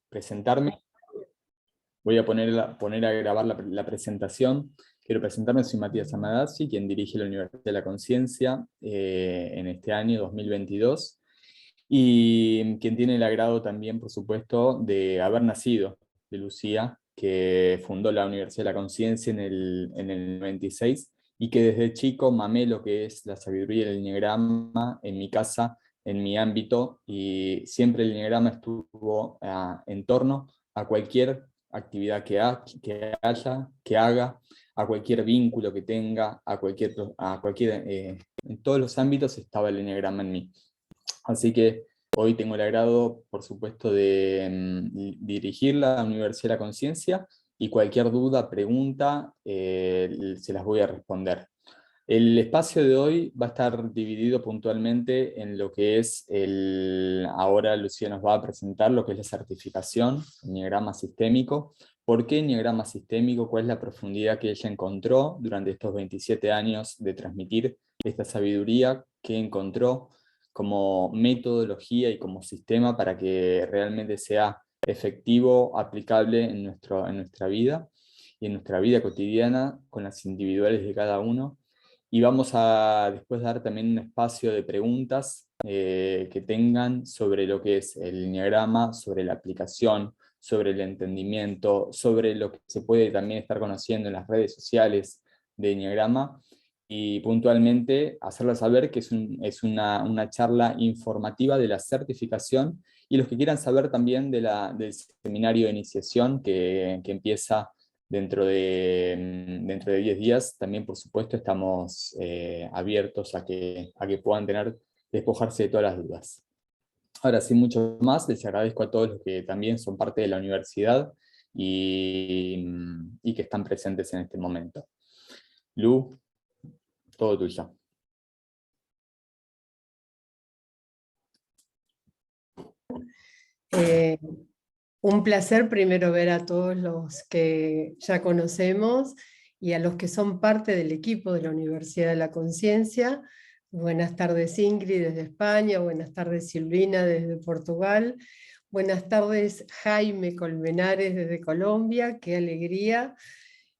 presentarme. Voy a poner a grabar la presentación. Quiero presentarme, soy Matías Amadazzi, quien dirige la Universidad de la Conciencia en este año 2022, y quien tiene el agrado también, por supuesto, de haber nacido de Lucía, que fundó la Universidad de la Conciencia en el 96, y que desde chico mamé lo que es la sabiduría del enneagrama en mi casa, en mi ámbito, y siempre el enneagrama estuvo en torno a cualquier actividad que haga, a cualquier vínculo que tenga, en todos los ámbitos estaba el enneagrama en mí. Así que hoy tengo el agrado, por supuesto, de dirigir la Universidad de la Conciencia, y cualquier duda, pregunta, se las voy a responder. El espacio de hoy va a estar dividido puntualmente en lo que es ahora Lucía nos va a presentar lo que es la certificación, enneagrama sistémico. ¿Por qué enneagrama sistémico? ¿Cuál es la profundidad que ella encontró durante estos 27 años de transmitir esta sabiduría que encontró como metodología y como sistema para que realmente sea efectivo, aplicable en nuestra vida y en nuestra vida cotidiana con las individuales de cada uno? Y vamos a después dar también un espacio de preguntas que tengan sobre lo que es el enneagrama, sobre la aplicación, sobre el entendimiento, sobre lo que se puede también estar conociendo en las redes sociales de enneagrama, y puntualmente hacerles saber que es una charla informativa de la certificación, y los que quieran saber también del seminario de iniciación que empieza dentro de 10 días, también por supuesto estamos abiertos a que puedan despojarse de todas las dudas. Ahora, sin mucho más, les agradezco a todos los que también son parte de la universidad y que están presentes en este momento. Lu, todo tuyo. Un placer primero ver a todos los que ya conocemos y a los que son parte del equipo de la Universidad de la Conciencia. Buenas tardes Ingrid desde España, buenas tardes Silvina desde Portugal, buenas tardes Jaime Colmenares desde Colombia, qué alegría.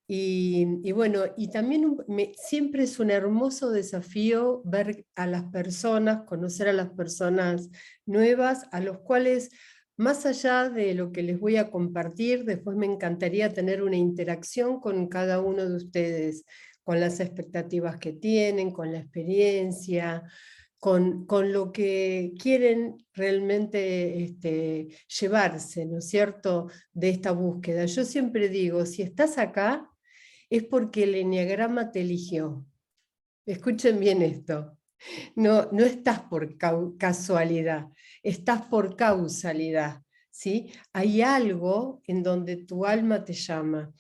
Y bueno, y también siempre es un hermoso desafío ver a las personas, conocer a las personas nuevas, a los cuales, más allá de lo que les voy a compartir, después me encantaría tener una interacción con cada uno de ustedes, con las expectativas que tienen, con la experiencia, con lo que quieren realmente llevarse, ¿no es cierto?, de esta búsqueda. Yo siempre digo, si estás acá, es porque el enneagrama te eligió. Escuchen bien esto. No, no estás por casualidad, estás por causalidad, ¿sí? Hay algo en donde tu alma te llama.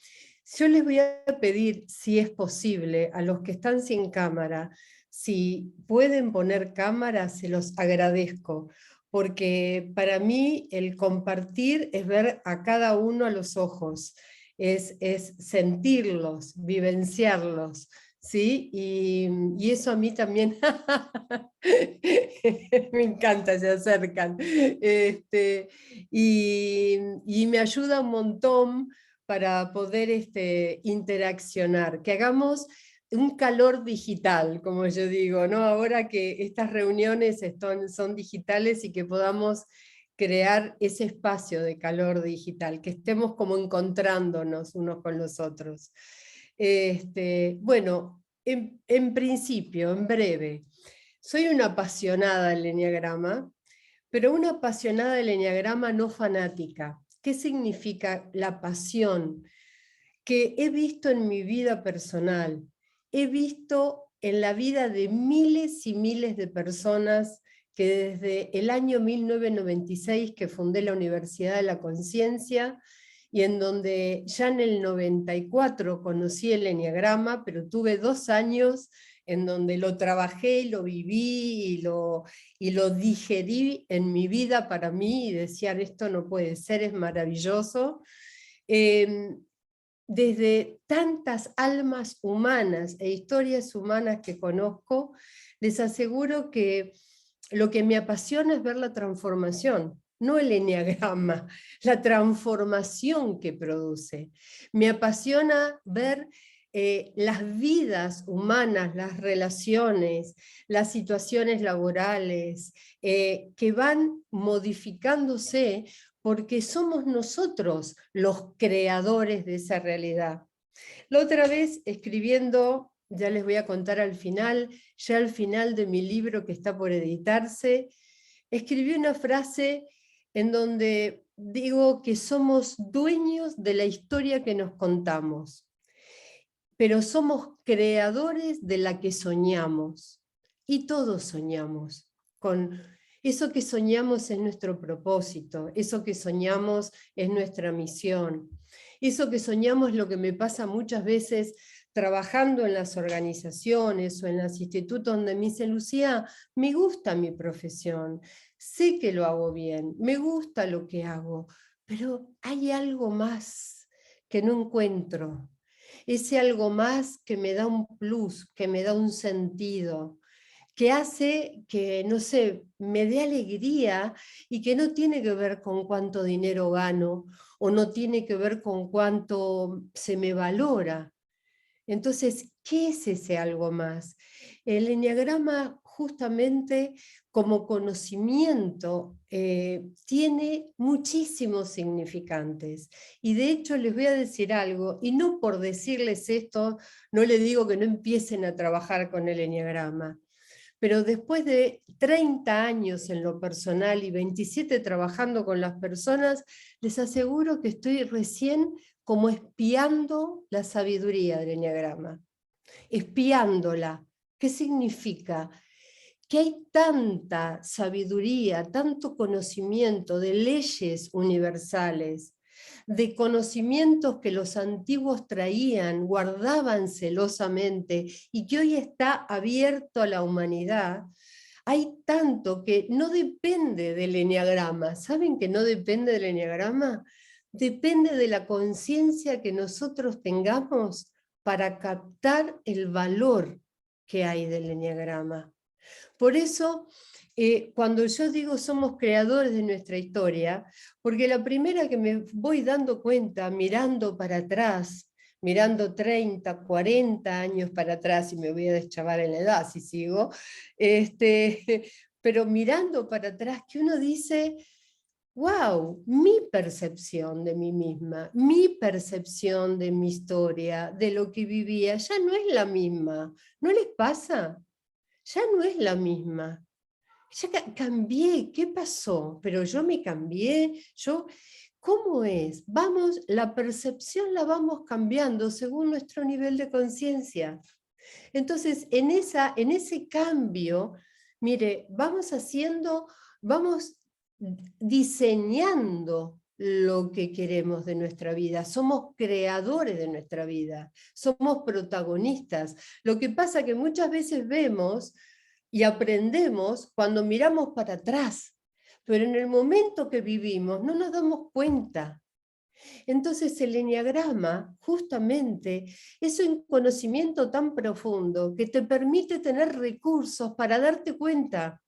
Yo les voy a pedir, si es posible, a los que están sin cámara, si pueden poner cámara, se los agradezco, porque para mí el compartir es ver a cada uno a los ojos, es sentirlos, vivenciarlos, ¿sí? Y eso a mí también me encanta, se acercan. Y me ayuda un montón para poder interaccionar, que hagamos un calor digital, como yo digo, ¿no? Ahora que estas reuniones son digitales y que podamos crear ese espacio de calor digital, que estemos como encontrándonos unos con los otros. Bueno, en principio, en breve, soy una apasionada del enneagrama, pero una apasionada del enneagrama no fanática. ¿Qué significa la pasión? Que he visto en mi vida personal, he visto en la vida de miles y miles de personas que desde el año 1996 que fundé la Universidad de la Conciencia, y en donde ya en el 94 conocí el enneagrama, pero tuve 2 años en donde lo trabajé, lo viví y lo digerí en mi vida para mí, y decía, esto no puede ser, es maravilloso. Desde tantas almas humanas e historias humanas que conozco, les aseguro que lo que me apasiona es ver la transformación. no el eneagrama, la transformación que produce. Me apasiona ver las vidas humanas, las relaciones, las situaciones laborales, que van modificándose porque somos nosotros los creadores de esa realidad. La otra vez, escribiendo, ya les voy a contar al final, ya al final de mi libro que está por editarse, escribí una frase en donde digo que somos dueños de la historia que nos contamos, pero somos creadores de la que soñamos. Y todos soñamos. Con eso que soñamos es nuestro propósito, eso que soñamos es nuestra misión. Eso que soñamos es lo que me pasa muchas veces trabajando en las organizaciones o en los institutos donde me dice, Lucía, me gusta mi profesión, sé que lo hago bien, me gusta lo que hago, pero hay algo más que no encuentro. Ese algo más que me da un plus, que me da un sentido, que hace que, no sé, me dé alegría y que no tiene que ver con cuánto dinero gano o no tiene que ver con cuánto se me valora. Entonces, ¿qué es ese algo más? El eneagrama justamente como conocimiento tiene muchísimos significantes. Y de hecho les voy a decir algo, y no por decirles esto, no les digo que no empiecen a trabajar con el eneagrama, pero después de 30 años en lo personal y 27 trabajando con las personas, les aseguro que estoy recién como espiando la sabiduría del eneagrama, espiándola. ¿Qué significa? Que hay tanta sabiduría, tanto conocimiento de leyes universales, de conocimientos que los antiguos traían, guardaban celosamente y que hoy está abierto a la humanidad. Hay tanto que no depende del eneagrama. ¿Saben que no depende del eneagrama? Depende de la conciencia que nosotros tengamos para captar el valor que hay del eneagrama. Por eso, cuando yo digo somos creadores de nuestra historia, porque la primera que me voy dando cuenta mirando para atrás, mirando 30, 40 años para atrás, y me voy a deschavar en la edad si sigo, pero mirando para atrás, que uno dice, wow, mi percepción de mí misma, mi percepción de mi historia, de lo que vivía, ya no es la misma. ¿No les pasa? Ya no es la misma. Ya cambié, ¿qué pasó? Pero yo me cambié, ¿cómo es? Vamos, la percepción la vamos cambiando según nuestro nivel de conciencia. Entonces, en ese cambio, mire, vamos diseñando lo que queremos de nuestra vida, somos creadores de nuestra vida, somos protagonistas. Lo que pasa es que muchas veces vemos y aprendemos cuando miramos para atrás, pero en el momento que vivimos no nos damos cuenta. Entonces el eneagrama justamente es un conocimiento tan profundo que te permite tener recursos para darte cuenta,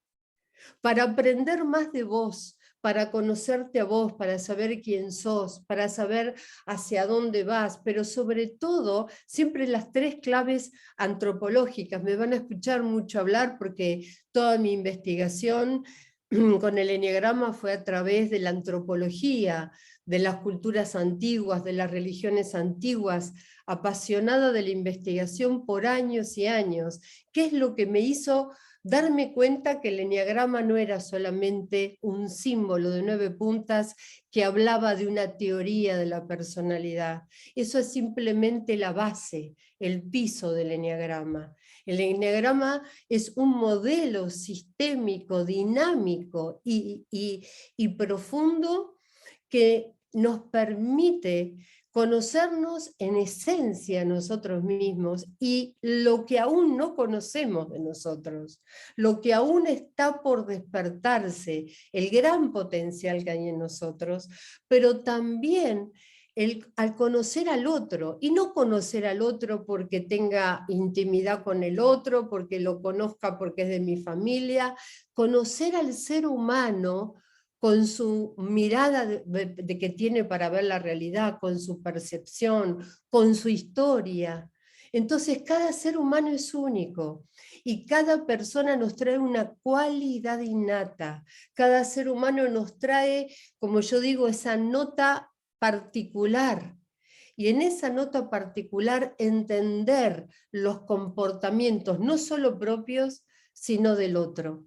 para aprender más de vos, para conocerte a vos, para saber quién sos, para saber hacia dónde vas, pero sobre todo siempre las tres claves antropológicas. Me van a escuchar mucho hablar porque toda mi investigación con el eneagrama fue a través de la antropología, de las culturas antiguas, de las religiones antiguas, apasionada de la investigación por años y años. ¿Qué es lo que me hizo darme cuenta que el eneagrama no era solamente un símbolo de 9 puntas que hablaba de una teoría de la personalidad? Eso es simplemente la base, el piso del eneagrama. El eneagrama es un modelo sistémico, dinámico y profundo que nos permite conocernos en esencia nosotros mismos y lo que aún no conocemos de nosotros, lo que aún está por despertarse, el gran potencial que hay en nosotros, pero también al conocer al otro, y no conocer al otro porque tenga intimidad con el otro, porque lo conozca porque es de mi familia, conocer al ser humano con su mirada de que tiene para ver la realidad, con su percepción, con su historia. Entonces cada ser humano es único y cada persona nos trae una cualidad innata. Cada ser humano nos trae, como yo digo, esa nota particular. Y en esa nota particular entender los comportamientos no solo propios, sino del otro.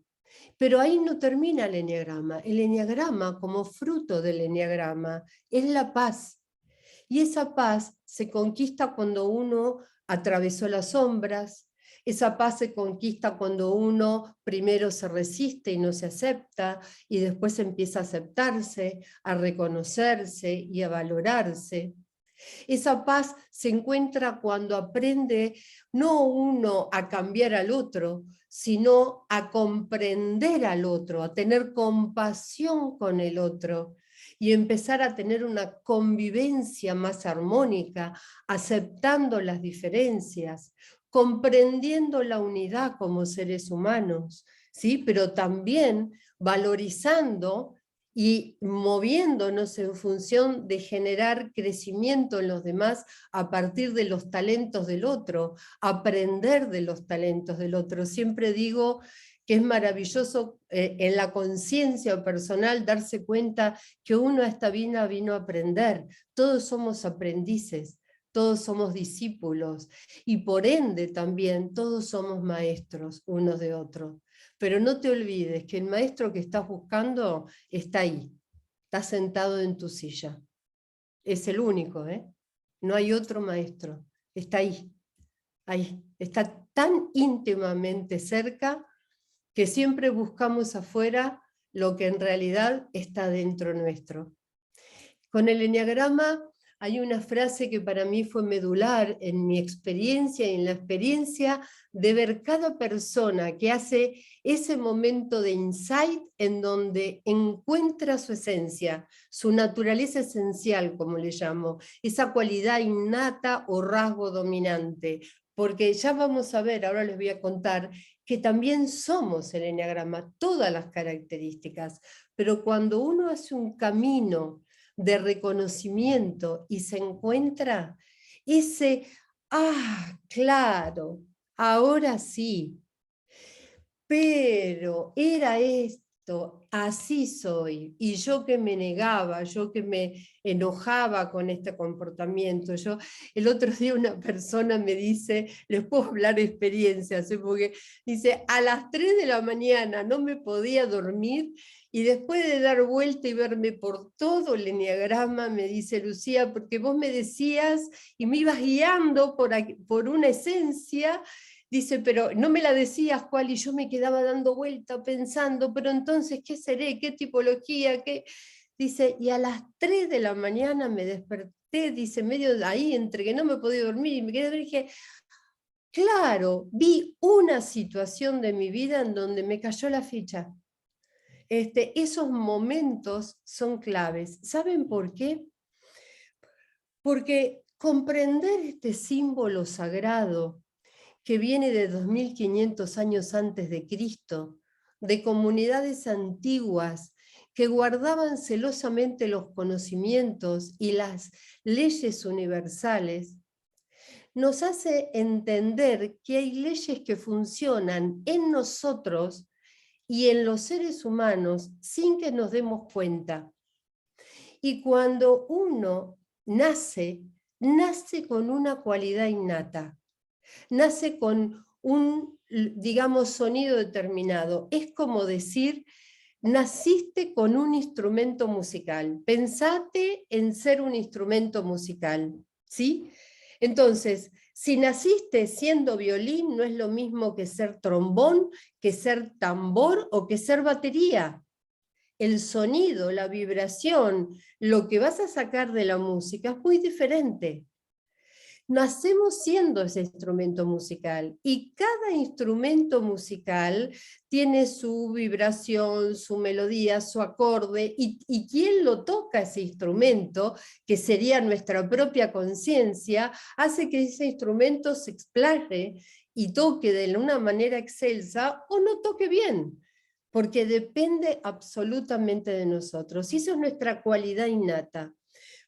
Pero ahí no termina el eneagrama. El eneagrama, como fruto del eneagrama, es la paz. Y esa paz se conquista cuando uno atravesó las sombras. Esa paz se conquista cuando uno primero se resiste y no se acepta, y después empieza a aceptarse, a reconocerse y a valorarse. Esa paz se encuentra cuando aprende no uno a cambiar al otro, sino a comprender al otro, a tener compasión con el otro y empezar a tener una convivencia más armónica, aceptando las diferencias, comprendiendo la unidad como seres humanos, ¿sí? Pero también valorizando y moviéndonos en función de generar crecimiento en los demás a partir de los talentos del otro, aprender de los talentos del otro. Siempre digo que es maravilloso en la conciencia personal darse cuenta que uno a esta vida vino a aprender. Todos somos aprendices, todos somos discípulos y por ende también todos somos maestros unos de otros. Pero no te olvides que el maestro que estás buscando está ahí, está sentado en tu silla. Es el único, ¿eh? No hay otro maestro, está ahí, ahí. Está tan íntimamente cerca que siempre buscamos afuera lo que en realidad está dentro nuestro. Con el eneagrama hay una frase que para mí fue medular en mi experiencia y en la experiencia de ver cada persona que hace ese momento de insight en donde encuentra su esencia, su naturaleza esencial, como le llamo, esa cualidad innata o rasgo dominante. Porque ya vamos a ver, ahora les voy a contar, que también somos el eneagrama, todas las características, pero cuando uno hace un camino de reconocimiento y se encuentra ese, claro, ahora sí, pero era esto, así soy, y yo que me negaba, yo que me enojaba con este comportamiento. El otro día una persona me dice, les puedo hablar de experiencias, porque dice, a las 3 de la mañana no me podía dormir, y después de dar vuelta y verme por todo el eneagrama, me dice, Lucía, porque vos me decías y me ibas guiando por una esencia. Dice, pero no me la decías cuál, y yo me quedaba dando vuelta pensando, pero entonces, ¿qué seré? ¿Qué tipología? ¿Qué? Dice, y a las 3 de la mañana me desperté, dice, medio de ahí, entre que no me podía dormir, y me quedé, y dije, claro, vi una situación de mi vida en donde me cayó la ficha. Esos momentos son claves. ¿Saben por qué? Porque comprender este símbolo sagrado que viene de 2500 años antes de Cristo, de comunidades antiguas que guardaban celosamente los conocimientos y las leyes universales, nos hace entender que hay leyes que funcionan en nosotros y en los seres humanos sin que nos demos cuenta. Y cuando uno nace con una cualidad innata, nace con un, digamos, sonido determinado. Es como decir, naciste con un instrumento musical. Pensate en ser un instrumento musical, ¿sí? Entonces, si naciste siendo violín, no es lo mismo que ser trombón, que ser tambor o que ser batería. El sonido, la vibración, lo que vas a sacar de la música es muy diferente. Nacemos siendo ese instrumento musical y cada instrumento musical tiene su vibración, su melodía, su acorde y quien lo toca ese instrumento, que sería nuestra propia conciencia, hace que ese instrumento se explaye y toque de una manera excelsa o no toque bien. porque depende absolutamente de nosotros. Y eso es nuestra cualidad innata.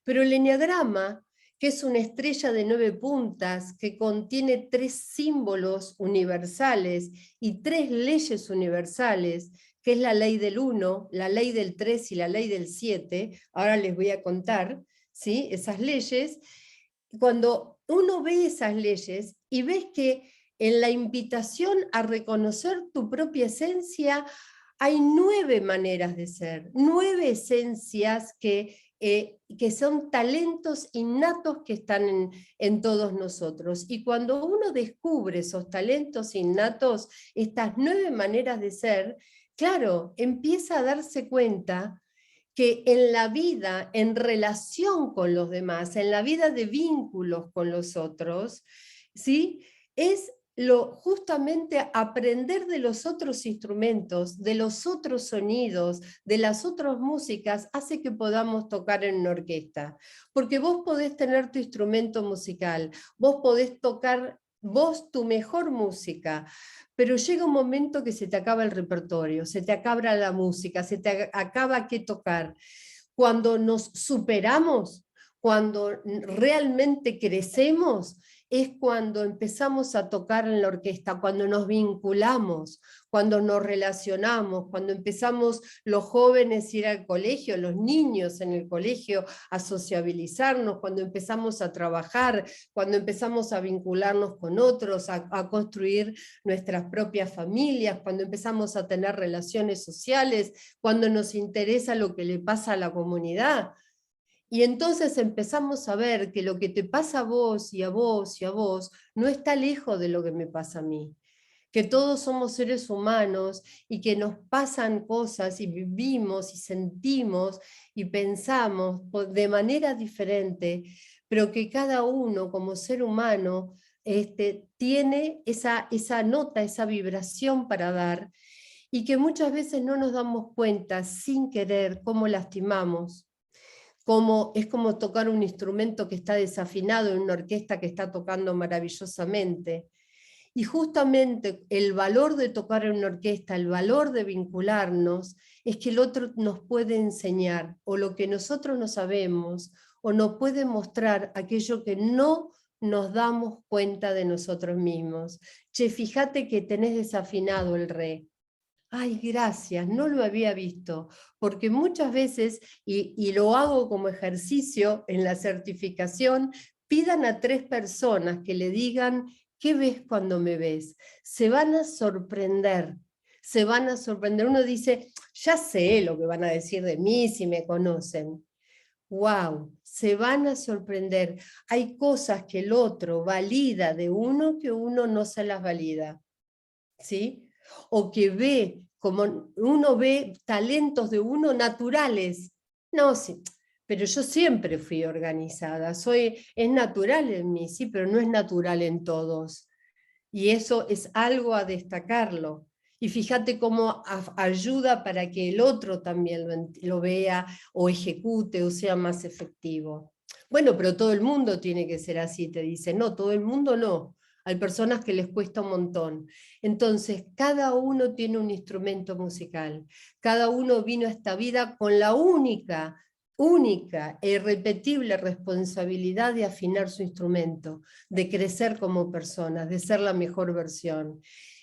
Pero el eneagrama, que es una estrella de 9 puntas, que contiene 3 símbolos universales y 3 leyes universales, que es la ley del 1, la ley del 3 y la ley del 7, ahora les voy a contar, ¿sí?, esas leyes. Cuando uno ve esas leyes y ves que en la invitación a reconocer tu propia esencia hay 9 maneras de ser, 9 esencias que son talentos innatos que están en todos nosotros. Y cuando uno descubre esos talentos innatos, estas 9 maneras de ser, claro, empieza a darse cuenta que en la vida, en relación con los demás, en la vida de vínculos con los otros, ¿sí?, es justamente aprender de los otros instrumentos, de los otros sonidos, de las otras músicas, hace que podamos tocar en una orquesta. Porque vos podés tener tu instrumento musical, vos podés tocar vos tu mejor música, pero llega un momento que se te acaba el repertorio, se te acaba la música, se te acaba qué tocar. Cuando nos superamos, cuando realmente crecemos, es cuando empezamos a tocar en la orquesta, cuando nos vinculamos, cuando nos relacionamos, cuando empezamos los jóvenes a ir al colegio, los niños en el colegio a sociabilizarnos, cuando empezamos a trabajar, cuando empezamos a vincularnos con otros, a construir nuestras propias familias, cuando empezamos a tener relaciones sociales, cuando nos interesa lo que le pasa a la comunidad. Y entonces empezamos a ver que lo que te pasa a vos y a vos y a vos no está lejos de lo que me pasa a mí. Que todos somos seres humanos y que nos pasan cosas y vivimos y sentimos y pensamos de manera diferente, pero que cada uno como ser humano tiene esa nota, esa vibración para dar, y que muchas veces no nos damos cuenta sin querer cómo lastimamos. Es como tocar un instrumento que está desafinado en una orquesta que está tocando maravillosamente. Y justamente el valor de tocar en una orquesta, el valor de vincularnos, es que el otro nos puede enseñar, o lo que nosotros no sabemos, o nos puede mostrar aquello que no nos damos cuenta de nosotros mismos. Che, fíjate que tenés desafinado el re. Ay, gracias, no lo había visto, porque muchas veces, y lo hago como ejercicio en la certificación, pidan a 3 personas que le digan, ¿qué ves cuando me ves? Se van a sorprender, se van a sorprender. Uno dice, ya sé lo que van a decir de mí si me conocen. ¡Wow! Se van a sorprender. Hay cosas que el otro valida de uno que uno no se las valida, ¿sí? O que ve, como uno ve talentos de uno naturales. No, sí, pero yo siempre fui organizada, es natural en mí, sí, pero no es natural en todos. Y eso es algo a destacarlo. Y fíjate cómo ayuda para que el otro también lo vea o ejecute o sea más efectivo. Bueno, pero todo el mundo tiene que ser así, te dice. No, todo el mundo no. Hay personas que les cuesta un montón. Entonces, cada uno tiene un instrumento musical. Cada uno vino a esta vida con la única e irrepetible responsabilidad de afinar su instrumento, de crecer como personas, de ser la mejor versión.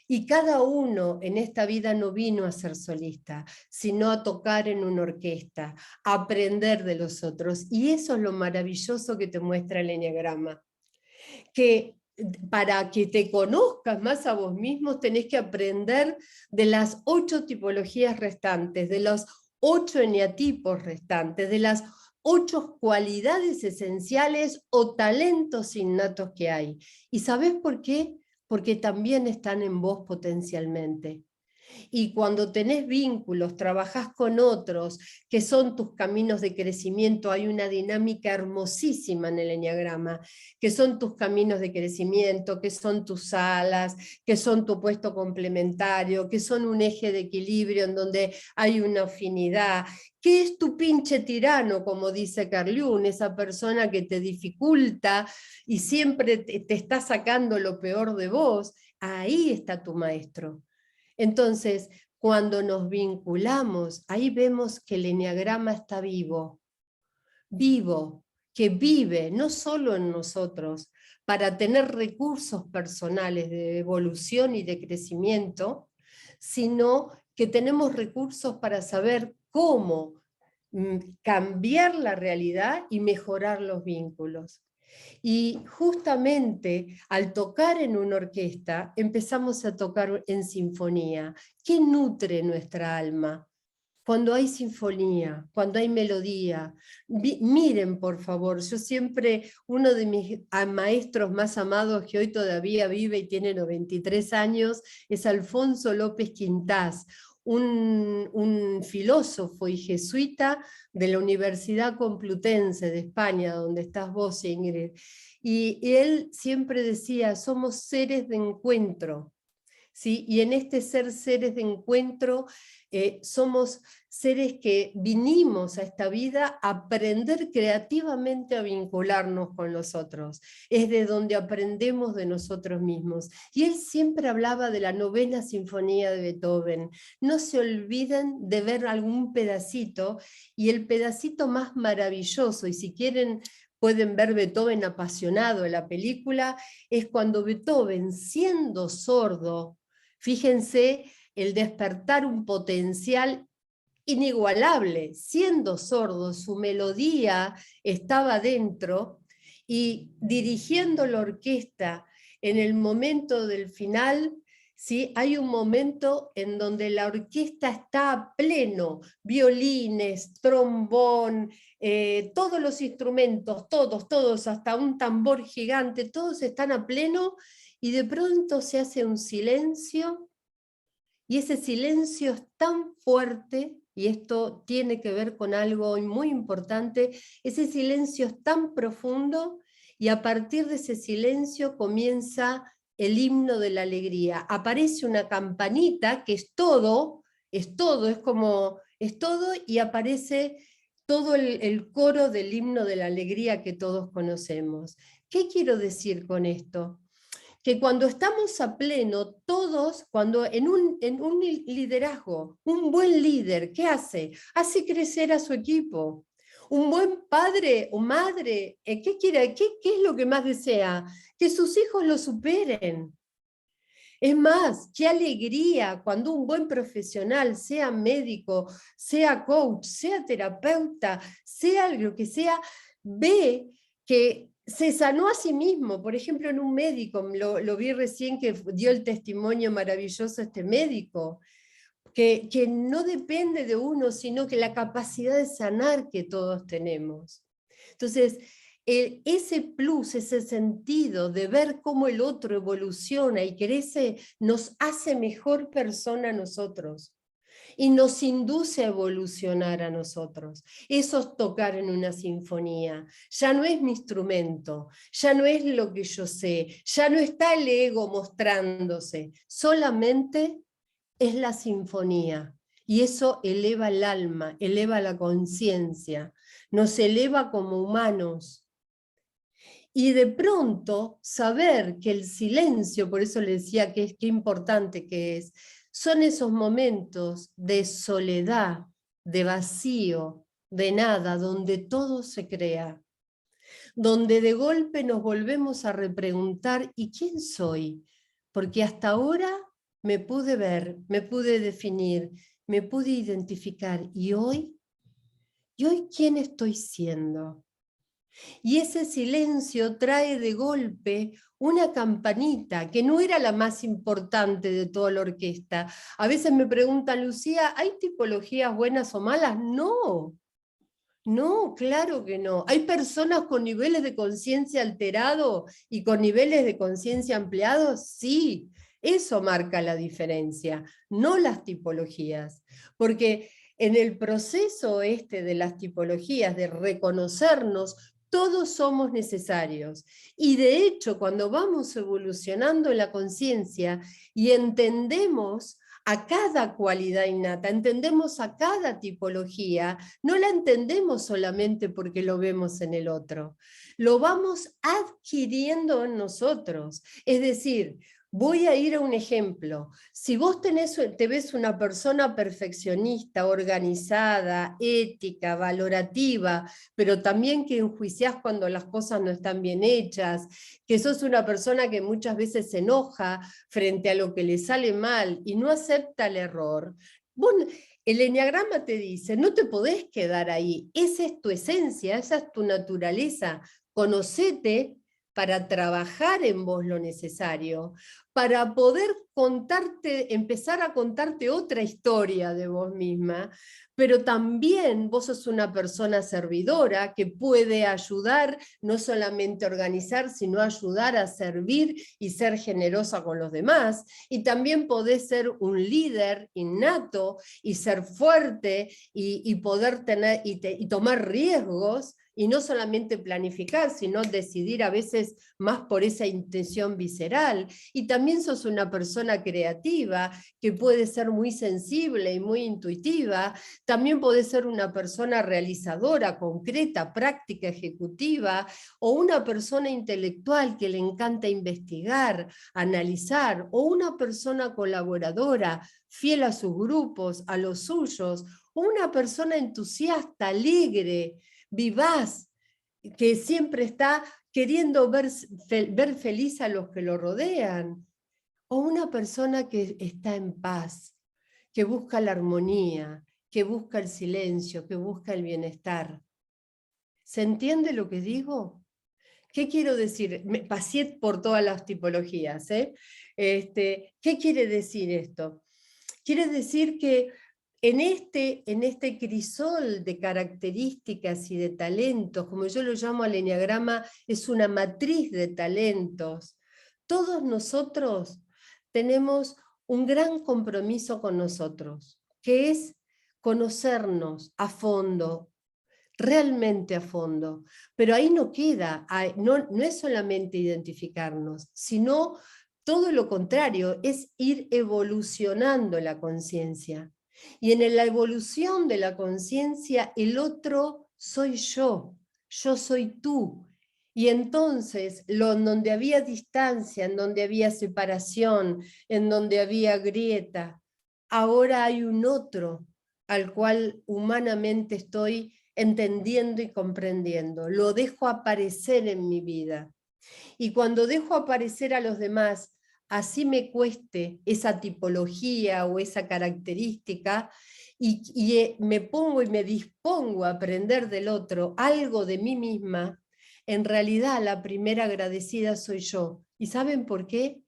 Y cada uno en esta vida no vino a ser solista, sino a tocar en una orquesta, a aprender de los otros. Y eso es lo maravilloso que te muestra el eneagrama. Que para que te conozcas más a vos mismos tenés que aprender de las 8 tipologías restantes, de los 8 eneatipos restantes, de las 8 cualidades esenciales o talentos innatos que hay. ¿Y sabés por qué? Porque también están en vos potencialmente. Y cuando tenés vínculos, trabajás con otros, que son tus caminos de crecimiento, hay una dinámica hermosísima en el eneagrama, que son tus caminos de crecimiento, que son tus alas, que son tu puesto complementario, que son un eje de equilibrio en donde hay una afinidad. ¿Qué es tu pinche tirano, como dice Carl Jung, esa persona que te dificulta y siempre te está sacando lo peor de vos? Ahí está tu maestro. Entonces, Cuando nos vinculamos, ahí vemos que el eneagrama está vivo, que vive no solo en nosotros, para tener recursos personales de evolución y de crecimiento, sino que tenemos recursos para saber cómo cambiar la realidad y mejorar los vínculos. Y justamente al tocar en una orquesta, empezamos a tocar en sinfonía. ¿Qué nutre nuestra alma? Cuando hay sinfonía, cuando hay melodía. Miren, por favor, yo siempre, uno de mis maestros más amados que hoy todavía vive y tiene 93 años, es Alfonso López Quintás, un filósofo y jesuita de la Universidad Complutense de España, donde estás vos, Ingrid. Y él siempre decía, somos seres de encuentro. ¿Sí? Y en este ser seres de encuentro somos seres que vinimos a esta vida a aprender creativamente a vincularnos con los otros. Es de donde aprendemos de nosotros mismos. Y él siempre hablaba de la novena sinfonía de Beethoven. No se olviden de ver algún pedacito, y el pedacito más maravilloso, y si quieren pueden ver Beethoven apasionado en la película, es cuando Beethoven, siendo sordo, fíjense el despertar un potencial inigualable, siendo sordo, su melodía estaba dentro, y dirigiendo la orquesta en el momento del final, ¿sí? Hay un momento en donde la orquesta está a pleno, violines, trombón, todos los instrumentos, todos, hasta un tambor gigante, todos están a pleno, y de pronto se hace un silencio, y ese silencio es tan fuerte, y esto tiene que ver con algo muy importante, ese silencio es tan profundo, y a partir de ese silencio comienza el himno de la alegría. Aparece una campanita que es todo, es todo, es todo, y aparece todo el coro del himno de la alegría que todos conocemos. ¿Qué quiero decir con esto? Que cuando estamos a pleno, todos, cuando en un liderazgo, un buen líder, ¿qué hace? Hace crecer a su equipo. Un buen padre o madre, ¿qué quiere? ¿Qué es lo que más desea? Que sus hijos lo superen. Es más, qué alegría cuando un buen profesional, sea médico, sea coach, sea terapeuta, sea lo que sea, ve que se sanó a sí mismo. Por ejemplo, en un médico, lo vi recién que dio el testimonio maravilloso este médico, que no depende de uno, sino que la capacidad de sanar que todos tenemos. Entonces, ese plus, ese sentido de ver cómo el otro evoluciona y crece, nos hace mejor persona a nosotros y nos induce a evolucionar a nosotros. Eso es tocar en una sinfonía. Ya no es mi instrumento, ya no es lo que yo sé, ya no está el ego mostrándose, solamente es la sinfonía. Y eso eleva el alma, eleva la conciencia, nos eleva como humanos. Y de pronto saber que el silencio, por eso le decía que qué importante que es, son esos momentos de soledad, de vacío, de nada, donde todo se crea, donde de golpe nos volvemos a repreguntar, ¿y quién soy? Porque hasta ahora me pude ver, me pude definir, me pude identificar, ¿y hoy? ¿Y hoy quién estoy siendo? Y ese silencio trae de golpe una campanita que no era la más importante de toda la orquesta. A veces me preguntan, Lucía, ¿hay tipologías buenas o malas? No, no, claro que no. ¿Hay personas con niveles de conciencia alterados y con niveles de conciencia ampliados? Sí, eso marca la diferencia, no las tipologías. Porque en el proceso este de las tipologías, de reconocernos, todos somos necesarios. Y de hecho, cuando vamos evolucionando en la conciencia y entendemos a cada cualidad innata, entendemos a cada tipología, no la entendemos solamente porque lo vemos en el otro, lo vamos adquiriendo en nosotros. Es decir, Voy a ir a un ejemplo. Si vos te ves una persona perfeccionista, organizada, ética, valorativa, pero también que enjuiciás cuando las cosas no están bien hechas, que sos una persona que muchas veces se enoja frente a lo que le sale mal y no acepta el error, el eneagrama te dice, no te podés quedar ahí, esa es tu esencia, esa es tu naturaleza, conocete para trabajar en vos lo necesario, para poder empezar a contarte otra historia de vos misma, pero también vos sos una persona servidora que puede ayudar, no solamente a organizar, sino a ayudar a servir y ser generosa con los demás, y también podés ser un líder innato y ser fuerte y poder tener y tomar riesgos, y no solamente planificar, sino decidir a veces más por esa intención visceral. Y también sos una persona creativa, que puede ser muy sensible y muy intuitiva. También podés ser una persona realizadora, concreta, práctica, ejecutiva, o una persona intelectual que le encanta investigar, analizar, o una persona colaboradora, fiel a sus grupos, a los suyos, o una persona entusiasta, alegre, vivaz, que siempre está queriendo ver feliz a los que lo rodean, o una persona que está en paz, que busca la armonía, que busca el silencio, que busca el bienestar. ¿Se entiende lo que digo? ¿Qué quiero decir? Me pasé por todas las tipologías. ¿Qué quiere decir esto? Quiere decir que en este crisol de características y de talentos, como yo lo llamo al eneagrama, es una matriz de talentos. Todos nosotros tenemos un gran compromiso con nosotros, que es conocernos a fondo, realmente a fondo. Pero ahí no queda, no es solamente identificarnos, sino todo lo contrario, es ir evolucionando la conciencia. Y en la evolución de la conciencia, el otro soy yo soy tú. Y entonces, en donde había distancia, en donde había separación, en donde había grieta, ahora hay un otro al cual humanamente estoy entendiendo y comprendiendo. Lo dejo aparecer en mi vida. Y cuando dejo aparecer a los demás, así me cueste esa tipología o esa característica, y me pongo y me dispongo a aprender del otro algo de mí misma, en realidad la primera agradecida soy yo. ¿Y saben por qué?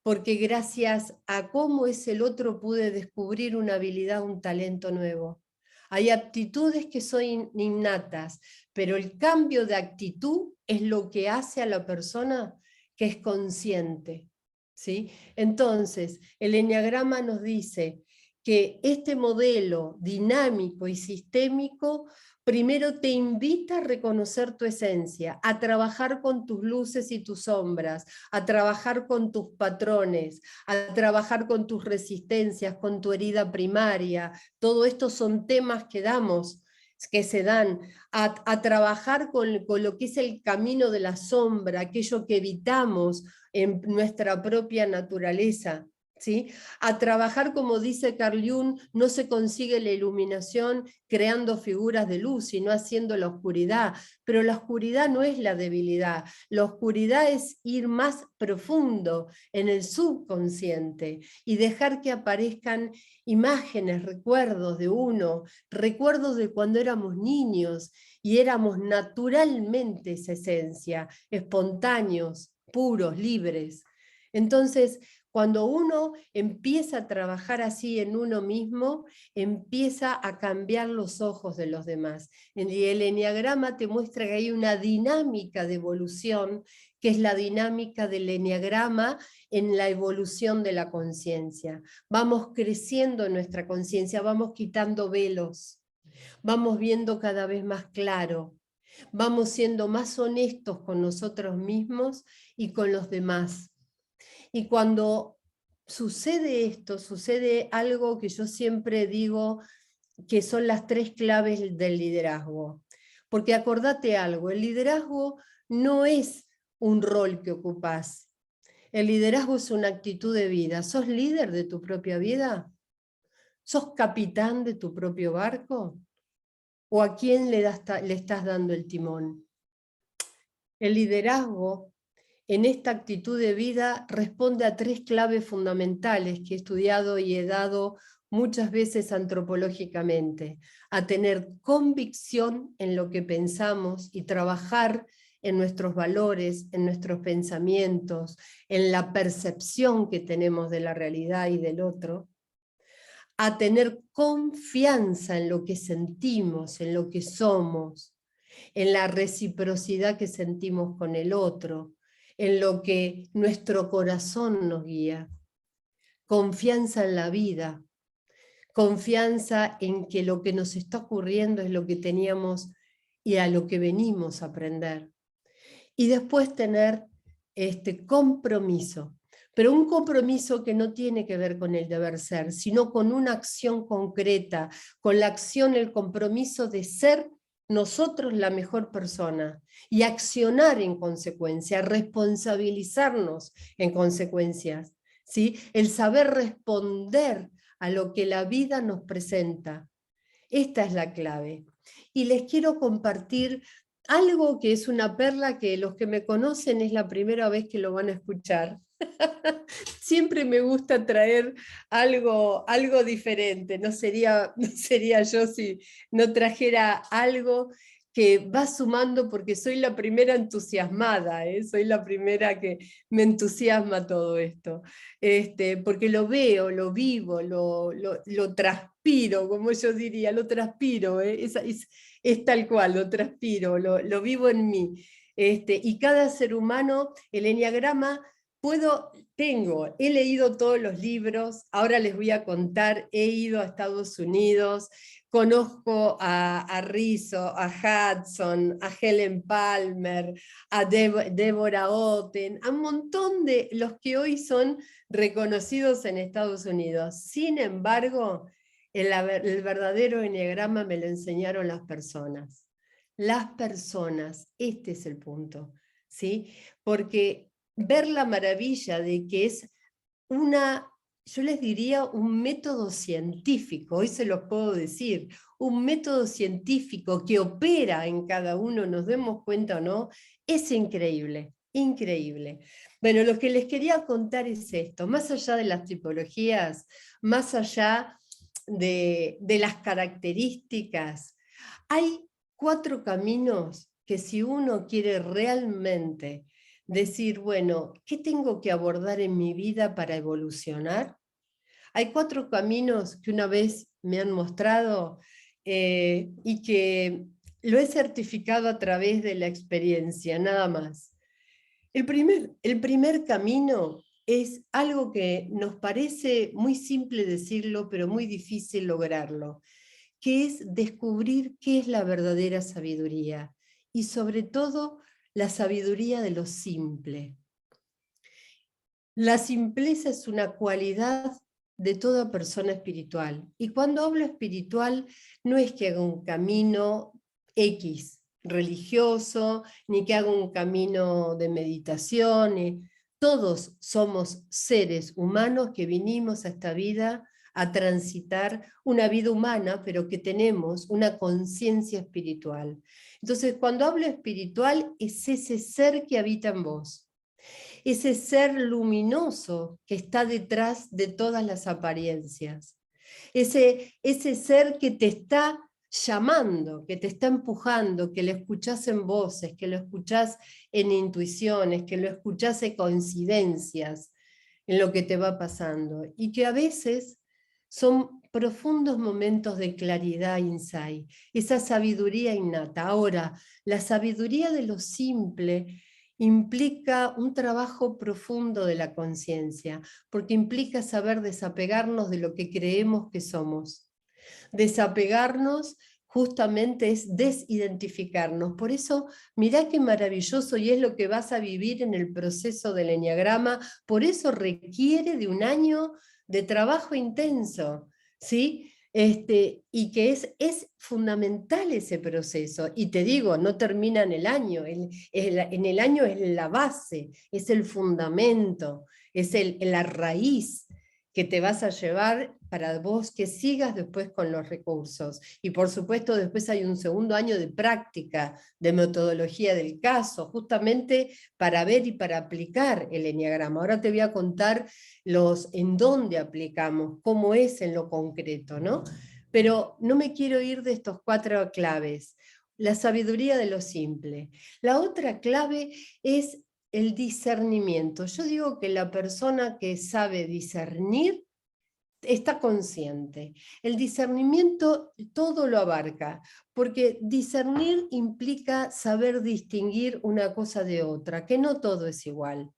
Porque gracias a cómo es el otro pude descubrir una habilidad, un talento nuevo. Hay aptitudes que son innatas, pero el cambio de actitud es lo que hace a la persona que es consciente, ¿sí? Entonces, el eneagrama nos dice que este modelo dinámico y sistémico primero te invita a reconocer tu esencia, a trabajar con tus luces y tus sombras, a trabajar con tus patrones, a trabajar con tus resistencias, con tu herida primaria. Todo esto son temas que se dan, a trabajar con lo que es el camino de la sombra, aquello que evitamos en nuestra propia naturaleza. ¿Sí? A trabajar, como dice Carl Jung, no se consigue la iluminación creando figuras de luz, sino haciendo la oscuridad. Pero la oscuridad no es la debilidad, la oscuridad es ir más profundo en el subconsciente y dejar que aparezcan imágenes, recuerdos de uno, recuerdos de cuando éramos niños y éramos naturalmente esa esencia, espontáneos, puros, libres. Entonces, cuando uno empieza a trabajar así en uno mismo, empieza a cambiar los ojos de los demás. Y el eneagrama te muestra que hay una dinámica de evolución, que es la dinámica del eneagrama en la evolución de la conciencia. Vamos creciendo en nuestra conciencia, vamos quitando velos, vamos viendo cada vez más claro, vamos siendo más honestos con nosotros mismos y con los demás. Y cuando sucede esto, sucede algo que yo siempre digo que son las 3 claves del liderazgo. Porque acordate algo, el liderazgo no es un rol que ocupás. El liderazgo es una actitud de vida. ¿Sos líder de tu propia vida? ¿Sos capitán de tu propio barco? ¿O a quién le estás dando el timón? El liderazgo en esta actitud de vida responde a 3 claves fundamentales que he estudiado y he dado muchas veces antropológicamente: a tener convicción en lo que pensamos y trabajar en nuestros valores, en nuestros pensamientos, en la percepción que tenemos de la realidad y del otro; a tener confianza en lo que sentimos, en lo que somos, en la reciprocidad que sentimos con el otro, en lo que nuestro corazón nos guía; confianza en la vida, confianza en que lo que nos está ocurriendo es lo que teníamos y a lo que venimos a aprender. Y después tener compromiso, pero un compromiso que no tiene que ver con el deber ser, sino con una acción concreta, con la acción, el compromiso de ser nosotros la mejor persona y accionar en consecuencia, responsabilizarnos en consecuencias, ¿sí? El saber responder a lo que la vida nos presenta. Esta es la clave. Y les quiero compartir algo que es una perla que los que me conocen es la primera vez que lo van a escuchar. Siempre me gusta traer algo diferente. No sería yo si no trajera algo que va sumando, porque soy la primera entusiasmada, soy la primera que me entusiasma todo esto, porque lo veo, lo vivo, lo transpiro, como yo diría, lo transpiro, es tal cual, lo transpiro, lo vivo en mí. Y cada ser humano, el eneagrama, he leído todos los libros, ahora les voy a contar, he ido a Estados Unidos, conozco a Rizzo, a Hudson, a Helen Palmer, a Deborah Otten, a un montón de los que hoy son reconocidos en Estados Unidos. Sin embargo, el verdadero eneagrama me lo enseñaron las personas. Las personas, este es el punto, ¿sí? Porque ver la maravilla de que es yo les diría un método científico, hoy se los puedo decir, un método científico que opera en cada uno, nos demos cuenta o no, es increíble, increíble. Bueno, lo que les quería contar es esto: más allá de las tipologías, más allá de las características, hay 4 caminos que, si uno quiere realmente decir, bueno, ¿qué tengo que abordar en mi vida para evolucionar? Hay 4 caminos que una vez me han mostrado y que lo he certificado a través de la experiencia, nada más. El primer camino es algo que nos parece muy simple decirlo, pero muy difícil lograrlo, que es descubrir qué es la verdadera sabiduría y, sobre todo, la sabiduría de lo simple. La simpleza es una cualidad de toda persona espiritual. Y cuando hablo espiritual, no es que haga un camino X religioso, ni que haga un camino de meditación. Todos somos seres humanos que vinimos a esta vida a transitar una vida humana, pero que tenemos una conciencia espiritual. Entonces, cuando hablo espiritual, es ese ser que habita en vos, ese ser luminoso que está detrás de todas las apariencias, ese ser que te está llamando, que te está empujando, que lo escuchás en voces, que lo escuchás en intuiciones, que lo escuchás en coincidencias, en lo que te va pasando, y que a veces son profundos momentos de claridad, insight, esa sabiduría innata. Ahora, la sabiduría de lo simple implica un trabajo profundo de la conciencia, porque implica saber desapegarnos de lo que creemos que somos. Desapegarnos justamente es desidentificarnos. Por eso, mirá qué maravilloso, y es lo que vas a vivir en el proceso del eneagrama. Por eso requiere de un año de trabajo intenso, ¿sí? Y que es fundamental ese proceso. Y te digo, no termina en el año, en el año es la base, es el fundamento, es la raíz que te vas a llevar para vos que sigas después con los recursos. Y por supuesto después hay un segundo año de práctica, de metodología del caso, justamente para ver y para aplicar el eneagrama. Ahora te voy a contar en dónde aplicamos, cómo es en lo concreto, ¿no? Pero no me quiero ir de estos 4 claves. La sabiduría de lo simple. La otra clave es el discernimiento. Yo digo que la persona que sabe discernir está consciente. El discernimiento todo lo abarca, porque discernir implica saber distinguir una cosa de otra, que no todo es igual.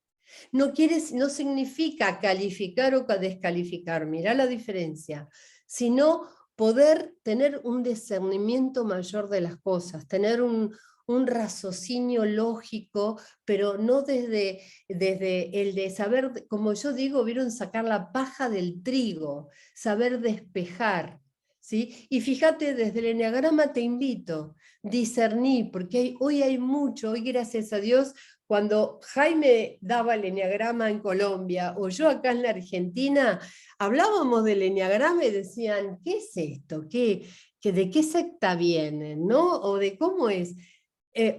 No significa calificar o descalificar, mirá la diferencia, sino poder tener un discernimiento mayor de las cosas, tener un raciocinio lógico, pero no desde el de saber, como yo digo, vieron sacar la paja del trigo, saber despejar. ¿Sí? Y fíjate, desde el eneagrama te invito, discerní, porque hoy hay mucho, hoy gracias a Dios, cuando Jaime daba el eneagrama en Colombia o yo acá en la Argentina, hablábamos del eneagrama y decían, ¿qué es esto? ¿De qué secta vienen? ¿No? ¿O de cómo es?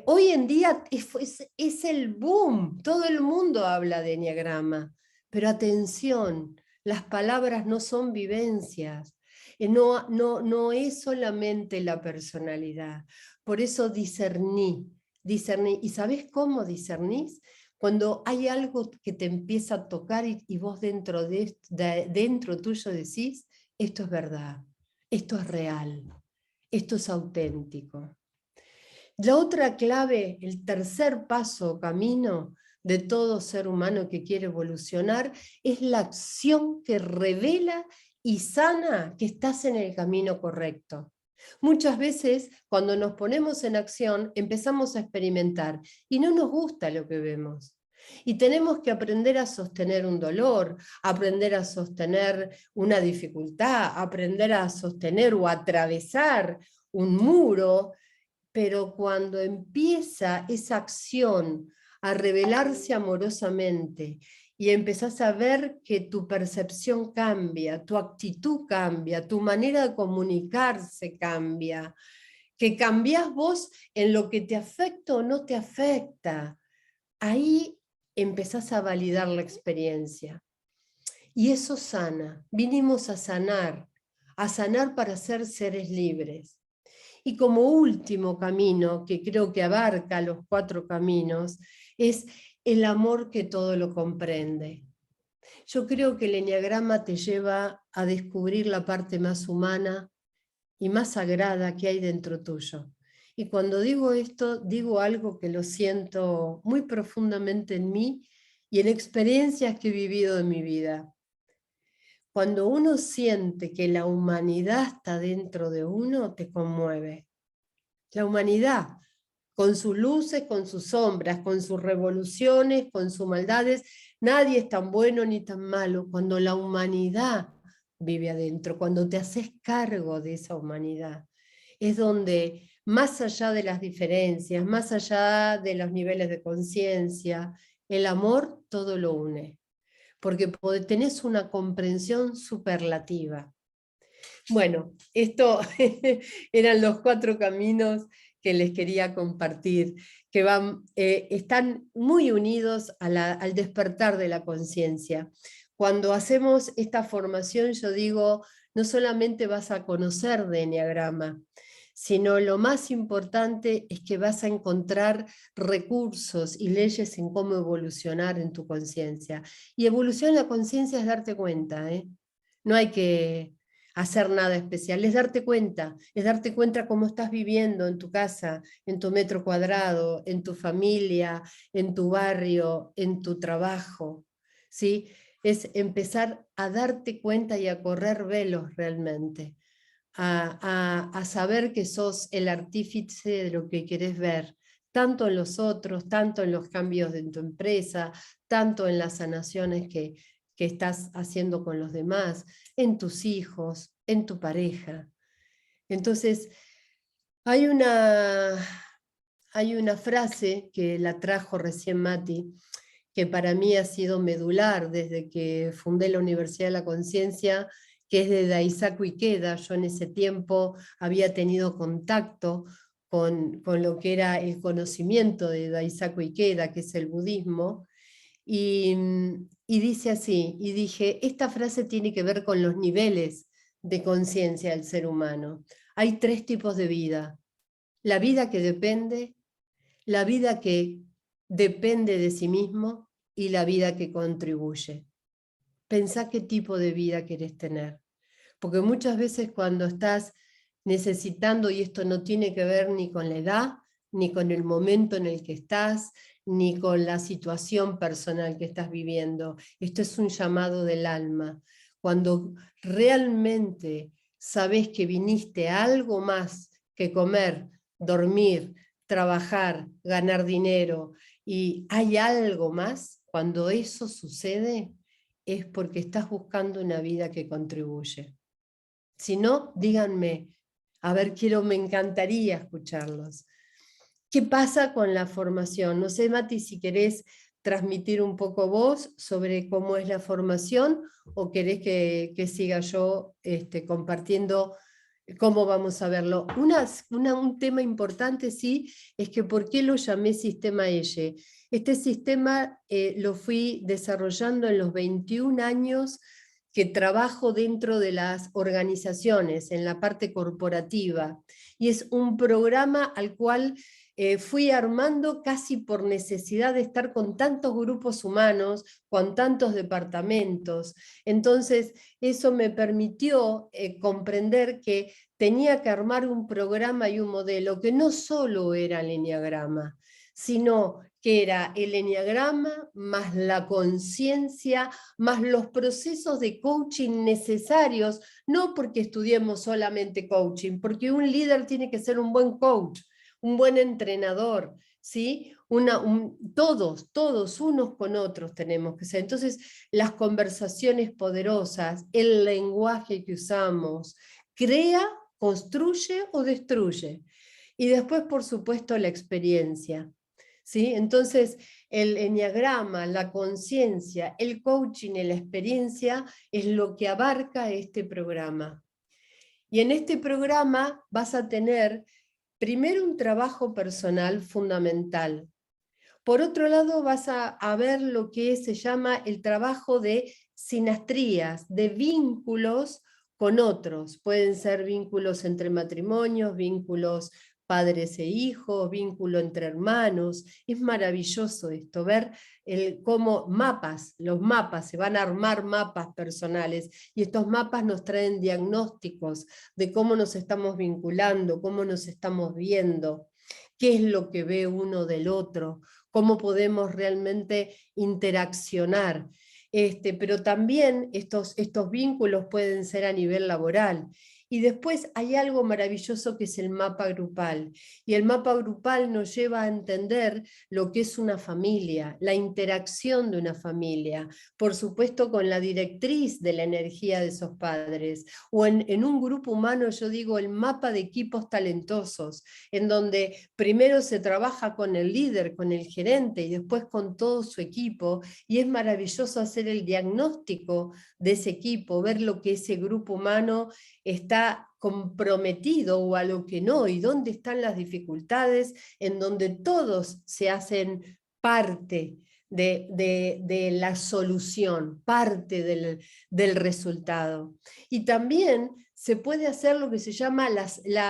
Hoy en día es el boom, todo el mundo habla de eneagrama, pero atención, las palabras no son vivencias, no es solamente la personalidad, por eso discerní. ¿Y sabés cómo discernís? Cuando hay algo que te empieza a tocar y vos dentro tuyo decís, esto es verdad, esto es real, esto es auténtico. La otra clave, el tercer paso o camino de todo ser humano que quiere evolucionar, es la acción que revela y sana que estás en el camino correcto. Muchas veces cuando nos ponemos en acción empezamos a experimentar y no nos gusta lo que vemos. Y tenemos que aprender a sostener un dolor, aprender a sostener una dificultad, aprender a sostener o atravesar un muro, pero cuando empieza esa acción a revelarse amorosamente y empezás a ver que tu percepción cambia, tu actitud cambia, tu manera de comunicarse cambia, que cambiás vos en lo que te afecta o no te afecta, ahí empezás a validar la experiencia. Y eso sana, vinimos a sanar para ser seres libres. Y como último camino, que creo que abarca los 4 caminos, es el amor que todo lo comprende. Yo creo que el eneagrama te lleva a descubrir la parte más humana y más sagrada que hay dentro tuyo. Y cuando digo esto, digo algo que lo siento muy profundamente en mí y en experiencias que he vivido en mi vida. Cuando uno siente que la humanidad está dentro de uno, te conmueve. La humanidad, con sus luces, con sus sombras, con sus revoluciones, con sus maldades, nadie es tan bueno ni tan malo. Cuando la humanidad vive adentro, cuando te haces cargo de esa humanidad, es donde, más allá de las diferencias, más allá de los niveles de conciencia, el amor todo lo une, porque tenés una comprensión superlativa. Bueno, esto eran los 4 caminos que les quería compartir, que están muy unidos al despertar de la conciencia. Cuando hacemos esta formación, yo digo, no solamente vas a conocer de eneagrama, sino lo más importante es que vas a encontrar recursos y leyes en cómo evolucionar en tu conciencia. Y evolución en la conciencia es darte cuenta, ¿eh? No hay que hacer nada especial, es darte cuenta cómo estás viviendo en tu casa, en tu metro cuadrado, en tu familia, en tu barrio, en tu trabajo, ¿sí? Es empezar a darte cuenta y a correr velos realmente, a saber que sos el artífice de lo que querés ver, tanto en los otros, tanto en los cambios de tu empresa, tanto en las sanaciones que estás haciendo con los demás, en tus hijos, en tu pareja. Entonces, hay una frase que la trajo recién Mati, que para mí ha sido medular desde que fundé la Universidad de la Conciencia, que es de Daisaku Ikeda. Yo en ese tiempo había tenido contacto con lo que era el conocimiento de Daisaku Ikeda, que es el budismo, y, y dice así, y dije, esta frase tiene que ver con los niveles de conciencia del ser humano. Hay 3 tipos de vida: la vida que depende, la vida que depende de sí mismo y la vida que contribuye. Pensá qué tipo de vida querés tener. Porque muchas veces cuando estás necesitando, y esto no tiene que ver ni con la edad, ni con el momento en el que estás, ni con la situación personal que estás viviendo, esto es un llamado del alma. Cuando realmente sabes que viniste a algo más que comer, dormir, trabajar, ganar dinero, y hay algo más, cuando eso sucede, es porque estás buscando una vida que contribuye. Si no, díganme, a ver, me encantaría escucharlos. ¿Qué pasa con la formación? No sé, Mati, si querés transmitir un poco vos sobre cómo es la formación, o querés que siga yo compartiendo cómo vamos a verlo. Un tema importante, sí, es que ¿por qué lo llamé sistema EYE? Este sistema lo fui desarrollando en los 21 años que trabajo dentro de las organizaciones, en la parte corporativa, y es un programa al cual fui armando casi por necesidad de estar con tantos grupos humanos, con tantos departamentos. Entonces, eso me permitió comprender que tenía que armar un programa y un modelo que no solo era el eneagrama, sino que era el eneagrama más la conciencia, más los procesos de coaching necesarios, no porque estudiemos solamente coaching, porque un líder tiene que ser un buen coach, un buen entrenador, ¿sí? Todos unos con otros tenemos que ser. Entonces, las conversaciones poderosas, el lenguaje que usamos, crea, construye o destruye. Y después, por supuesto, la experiencia, ¿sí? Entonces, el eneagrama, la conciencia, el coaching y la experiencia es lo que abarca este programa. Y en este programa vas a tener primero un trabajo personal fundamental. Por otro lado, vas a ver lo que se llama el trabajo de sinastrías, de vínculos con otros. Pueden ser vínculos entre matrimonios, vínculos padres e hijos, vínculo entre hermanos. Es maravilloso esto, ver cómo los mapas, se van a armar mapas personales, y estos mapas nos traen diagnósticos de cómo nos estamos vinculando, cómo nos estamos viendo, qué es lo que ve uno del otro, cómo podemos realmente interaccionar. Pero también estos vínculos pueden ser a nivel laboral. Y después hay algo maravilloso que es el mapa grupal. Y el mapa grupal nos lleva a entender lo que es una familia, la interacción de una familia, por supuesto con la directriz de la energía de esos padres. O en un grupo humano, yo digo, el mapa de equipos talentosos, en donde primero se trabaja con el líder, con el gerente, y después con todo su equipo, y es maravilloso hacer el diagnóstico de ese equipo, ver lo que ese grupo humano está comprometido o a lo que no, y dónde están las dificultades, en donde todos se hacen parte de la solución, parte del resultado. Y también se puede hacer lo que se llama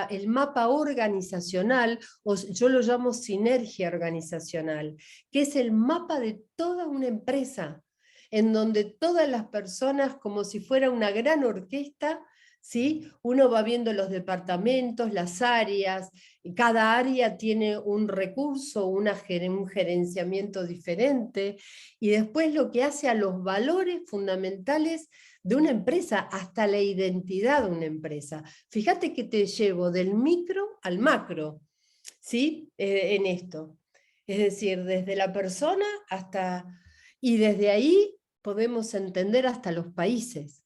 el mapa organizacional, o yo lo llamo sinergia organizacional, que es el mapa de toda una empresa, en donde todas las personas, como si fuera una gran orquesta, ¿sí? Uno va viendo los departamentos, las áreas, y cada área tiene un recurso, un gerenciamiento diferente, y después lo que hace a los valores fundamentales de una empresa, hasta la identidad de una empresa. Fíjate que te llevo del micro al macro, ¿sí? En esto. Es decir, desde la persona hasta... Y desde ahí podemos entender hasta los países.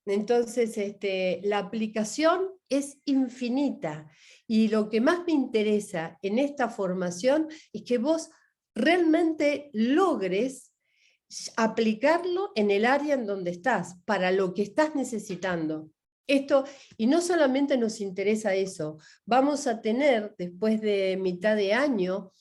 Entonces, la aplicación es infinita y lo que más me interesa en esta formación es que vos realmente logres aplicarlo en el área en donde estás, para lo que estás necesitando. Esto, y no solamente nos interesa eso, vamos a tener después de mitad de año,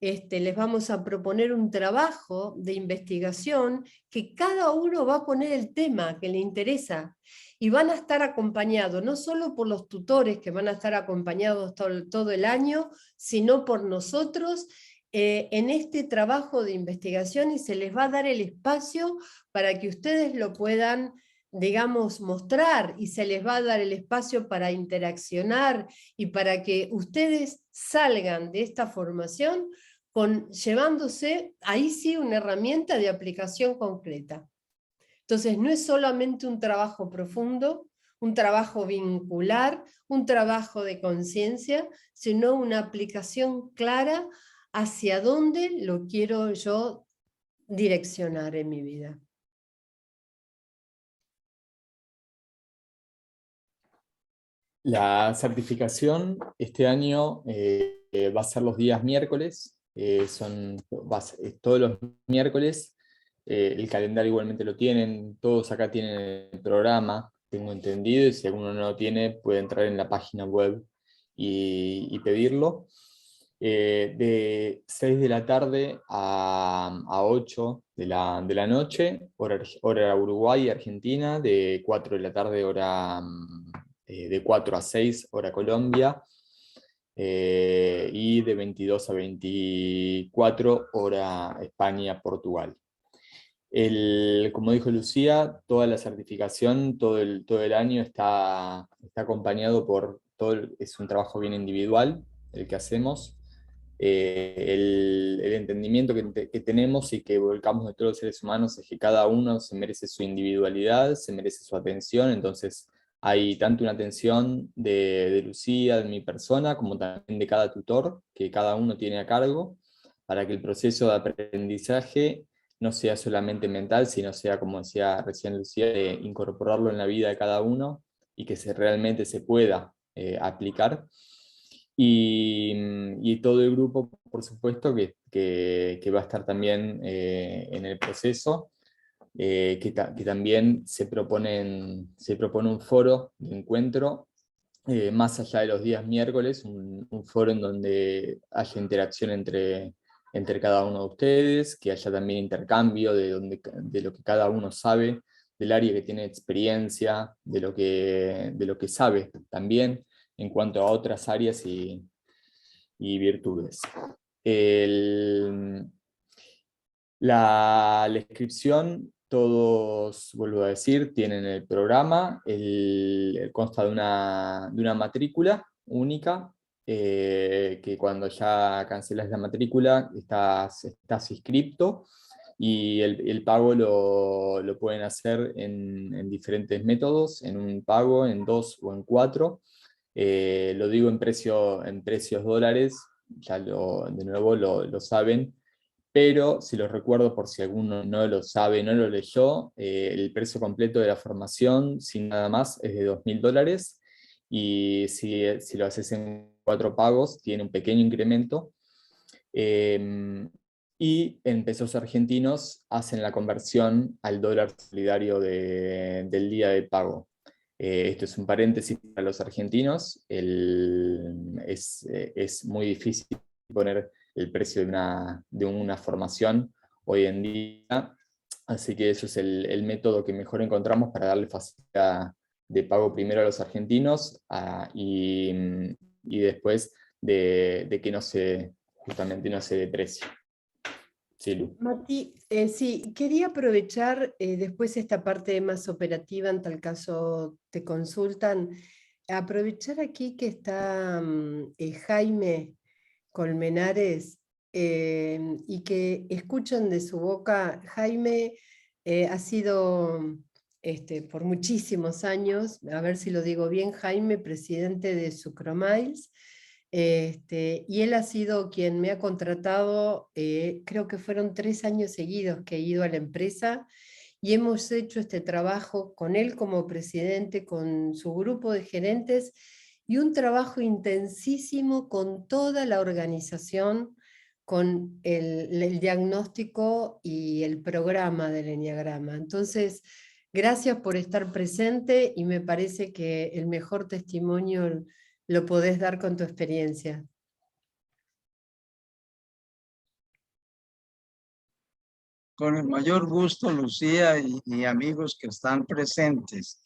les vamos a proponer un trabajo de investigación que cada uno va a poner el tema que le interesa y van a estar acompañados no solo por los tutores que van a estar acompañados todo el año, sino por nosotros en este trabajo de investigación, y se les va a dar el espacio para que ustedes lo puedan, digamos, mostrar, y se les va a dar el espacio para interaccionar y para que ustedes salgan de esta formación llevándose, ahí sí, una herramienta de aplicación concreta. Entonces, no es solamente un trabajo profundo, un trabajo vincular, un trabajo de conciencia, sino una aplicación clara hacia dónde lo quiero yo direccionar en mi vida. La certificación este año va a ser los días miércoles, todos los miércoles. El calendario igualmente lo tienen, todos acá tienen el programa, tengo entendido, y si alguno no lo tiene puede entrar en la página web y pedirlo. De 6 de la tarde a 8 de la noche, hora Uruguay y Argentina, de 4 de la tarde, de 4 a 6, hora Colombia, y de 22 a 24, hora España, Portugal. Como dijo Lucía, toda la certificación, todo el año está acompañado por es un trabajo bien individual el que hacemos. El entendimiento que tenemos y que volcamos de todos los seres humanos es que cada uno se merece su individualidad, se merece su atención. Entonces hay tanto una atención de Lucía, de mi persona, como también de cada tutor que cada uno tiene a cargo, para que el proceso de aprendizaje no sea solamente mental, sino sea, como decía recién Lucía, de incorporarlo en la vida de cada uno y que realmente se pueda aplicar. Y todo el grupo, por supuesto, que va a estar también en el proceso, que también se propone un foro de encuentro, más allá de los días miércoles, un foro en donde haya interacción entre cada uno de ustedes, que haya también intercambio de lo que cada uno sabe, del área que tiene experiencia, de lo que sabe también en cuanto a otras áreas y virtudes. La inscripción, todos, vuelvo a decir, tienen el programa, consta de una matrícula única, que cuando ya cancelas la matrícula estás inscripto, y el pago lo pueden hacer en diferentes métodos, en un pago, en 2 o en 4. Lo digo en precios dólares, de nuevo lo saben, pero si los recuerdo por si alguno no lo sabe, no lo leyó, el precio completo de la formación, sin nada más, es de $2.000, y si lo haces en 4 pagos, tiene un pequeño incremento. Y en pesos argentinos hacen la conversión al dólar solidario del día de pago. Esto es un paréntesis para los argentinos. Es muy difícil poner el precio de una formación hoy en día, así que eso es el método que mejor encontramos para darle facilidad de pago primero a los argentinos, y después de que justamente no se deprecie. Sí, Lu. Mati, sí, quería aprovechar después esta parte más operativa, en tal caso te consultan, aprovechar aquí que está Jaime Colmenares, y que escuchan de su boca. Jaime ha sido por muchísimos años, a ver si lo digo bien, Jaime, presidente de Sucromiles. Y él ha sido quien me ha contratado, creo que fueron 3 años seguidos que he ido a la empresa, y hemos hecho este trabajo con él como presidente, con su grupo de gerentes, y un trabajo intensísimo con toda la organización, con el diagnóstico y el programa del Eneagrama. Entonces, gracias por estar presente y me parece que el mejor testimonio lo podés dar con tu experiencia. Con el mayor gusto, Lucía y amigos que están presentes.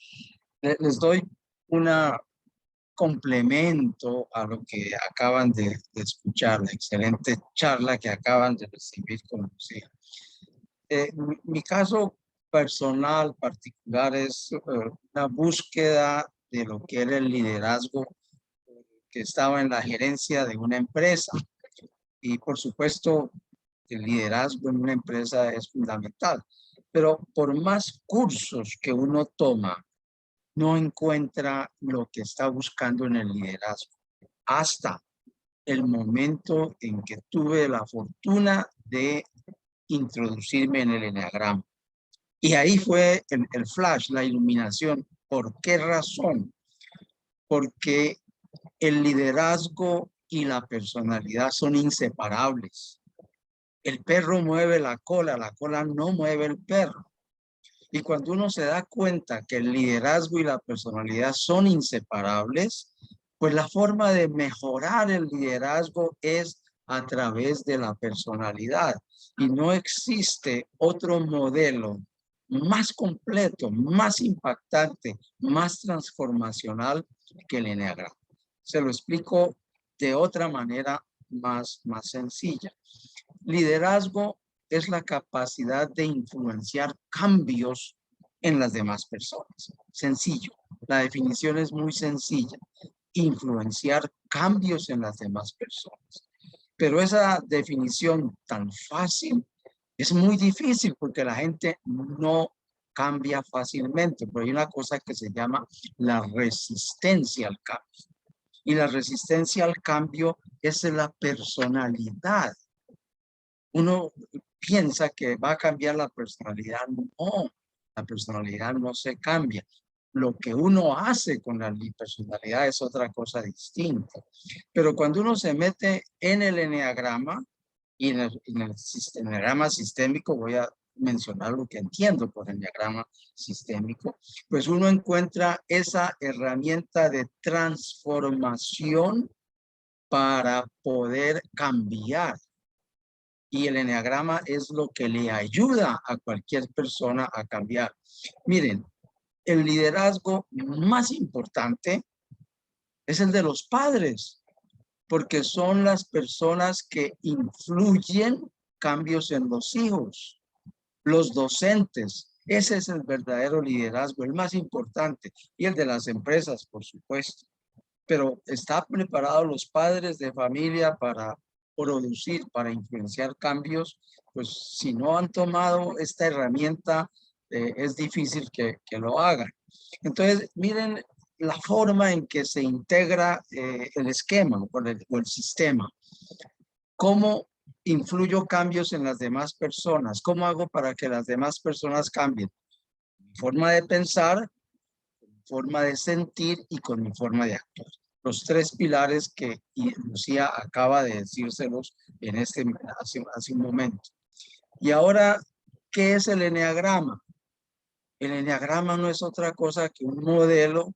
Les doy un complemento a lo que acaban de escuchar, la excelente charla que acaban de recibir con Lucía. Mi caso personal, particular, es una búsqueda de lo que era el liderazgo que estaba en la gerencia de una empresa. Y por supuesto, el liderazgo en una empresa es fundamental. Pero por más cursos que uno toma, no encuentra lo que está buscando en el liderazgo. Hasta el momento en que tuve la fortuna de introducirme en el Eneagrama. Y ahí fue el flash, la iluminación. ¿Por qué razón? Porque el liderazgo y la personalidad son inseparables. El perro mueve la cola no mueve el perro. Y cuando uno se da cuenta que el liderazgo y la personalidad son inseparables, pues la forma de mejorar el liderazgo es a través de la personalidad. Y no existe otro modelo más completo, más impactante, más transformacional que el Eneagrama. Se lo explico de otra manera más sencilla. Liderazgo es la capacidad de influenciar cambios en las demás personas. Sencillo. La definición es muy sencilla. Influenciar cambios en las demás personas. Pero esa definición tan fácil es muy difícil porque la gente no cambia fácilmente. Pero hay una cosa que se llama la resistencia al cambio. Y la resistencia al cambio es la personalidad. Uno piensa que va a cambiar la personalidad. No, la personalidad no se cambia. Lo que uno hace con la personalidad es otra cosa distinta. Pero cuando uno se mete en el eneagrama y en el eneagrama sistémico, voy a mencionar lo que entiendo por eneagrama sistémico, pues uno encuentra esa herramienta de transformación para poder cambiar. Y el eneagrama es lo que le ayuda a cualquier persona a cambiar. Miren, el liderazgo más importante es el de los padres, porque son las personas que influyen cambios en los hijos. Los docentes, ese es el verdadero liderazgo, el más importante, y el de las empresas, por supuesto. Pero ¿están preparados los padres de familia para producir, para influenciar cambios? Pues si no han tomado esta herramienta, es difícil que lo hagan. Entonces, miren la forma en que se integra el esquema o el sistema. ¿Cómo influyo cambios en las demás personas? ¿Cómo hago para que las demás personas cambien? Mi forma de pensar, mi forma de sentir y con mi forma de actuar. Los tres pilares que Lucía acaba de decírselos en hace un momento. Y ahora, ¿qué es el eneagrama? El eneagrama no es otra cosa que un modelo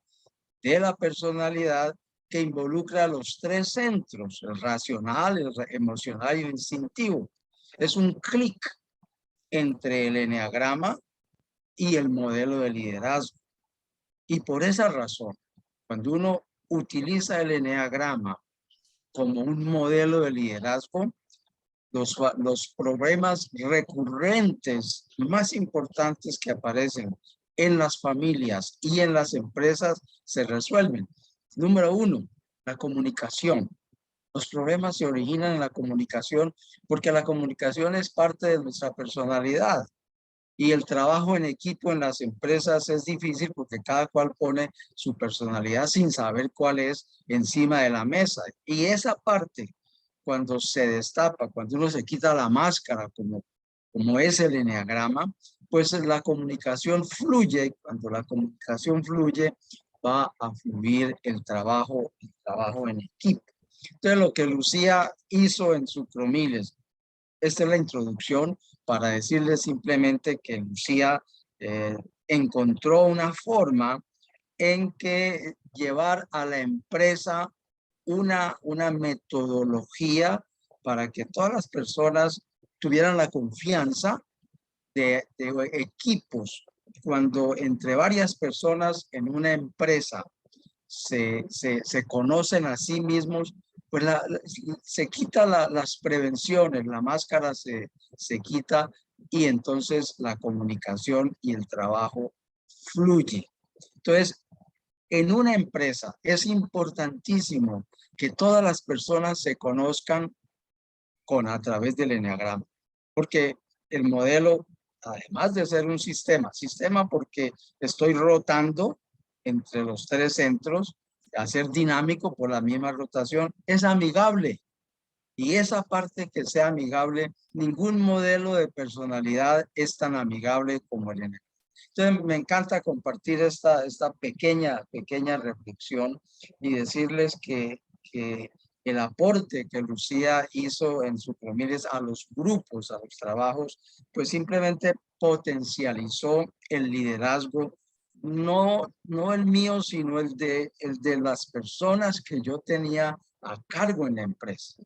de la personalidad que involucra los tres centros, el racional, el emocional y el instintivo. Es un clic entre el eneagrama y el modelo de liderazgo. Y por esa razón, cuando uno utiliza el eneagrama como un modelo de liderazgo, los problemas recurrentes más importantes que aparecen en las familias y en las empresas se resuelven. Número uno, la comunicación. Los problemas se originan en la comunicación porque la comunicación es parte de nuestra personalidad. Y el trabajo en equipo en las empresas es difícil porque cada cual pone su personalidad sin saber cuál es encima de la mesa. Y esa parte, cuando se destapa, cuando uno se quita la máscara, como es el eneagrama, pues la comunicación fluye. Cuando la comunicación fluye, va a fluir el trabajo en equipo. Entonces, lo que Lucía hizo en Sucromiles, esta es la introducción para decirles simplemente que Lucía encontró una forma en que llevar a la empresa una metodología para que todas las personas tuvieran la confianza de equipos. Cuando entre varias personas en una empresa se conocen a sí mismos, pues se quita las prevenciones, la máscara se quita y entonces la comunicación y el trabajo fluye. Entonces, en una empresa es importantísimo que todas las personas se conozcan a través del eneagrama, porque el modelo, además de ser un sistema porque estoy rotando entre los 3 centros, a ser dinámico por la misma rotación, es amigable. Y esa parte que sea amigable, ningún modelo de personalidad es tan amigable como el eneagrama. Entonces me encanta compartir esta pequeña reflexión y decirles que el aporte que Lucía hizo en Sucromiles a los grupos, a los trabajos, pues simplemente potencializó el liderazgo, no el mío, sino el de las personas que yo tenía a cargo en la empresa.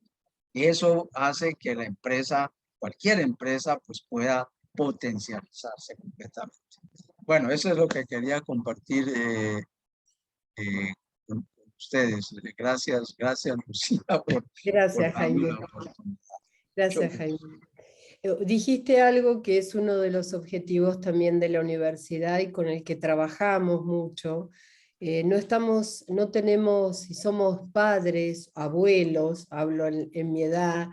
Y eso hace que la empresa, cualquier empresa, pues pueda potencializarse completamente. Bueno, eso es lo que quería compartir con ustedes. Gracias, Lucía, Gracias, por darme Jaime. la oportunidad. Gracias, Jaime. Dijiste algo que es uno de los objetivos también de la universidad y con el que trabajamos mucho. No tenemos, si somos padres, abuelos, hablo en mi edad,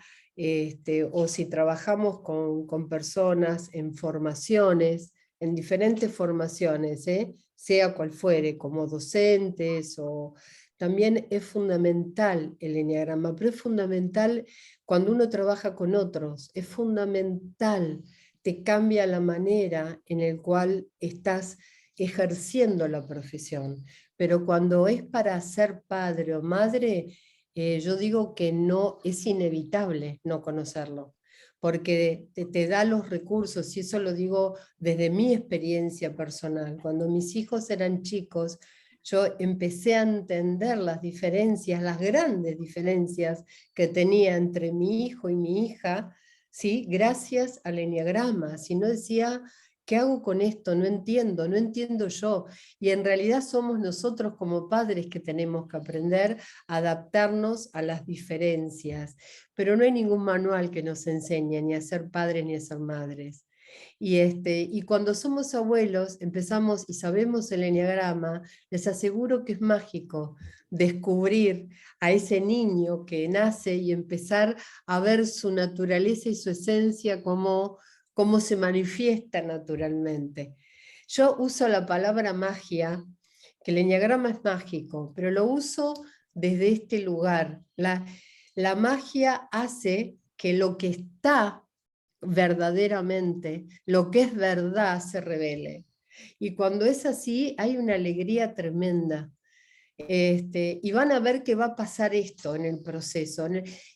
o si trabajamos con personas en formaciones, en diferentes formaciones, sea cual fuere, como docentes o... También es fundamental el eneagrama, pero es fundamental cuando uno trabaja con otros, es fundamental, te cambia la manera en la cual estás ejerciendo la profesión. Pero cuando es para ser padre o madre, yo digo que no, es inevitable no conocerlo, porque te da los recursos, y eso lo digo desde mi experiencia personal. Cuando mis hijos eran chicos, yo empecé a entender las diferencias, las grandes diferencias que tenía entre mi hijo y mi hija, ¿sí? Gracias al eneagrama. Si no decía, ¿qué hago con esto? No entiendo yo. Y en realidad somos nosotros como padres que tenemos que aprender a adaptarnos a las diferencias. Pero no hay ningún manual que nos enseñe ni a ser padres ni a ser madres. Y cuando somos abuelos, empezamos y sabemos el eneagrama, les aseguro que es mágico descubrir a ese niño que nace y empezar a ver su naturaleza y su esencia cómo se manifiesta naturalmente. Yo uso la palabra magia, que el eneagrama es mágico, pero lo uso desde este lugar. La magia hace que lo que está verdaderamente, lo que es verdad se revele. Y cuando es así, hay una alegría tremenda. Y van a ver que va a pasar esto en el proceso.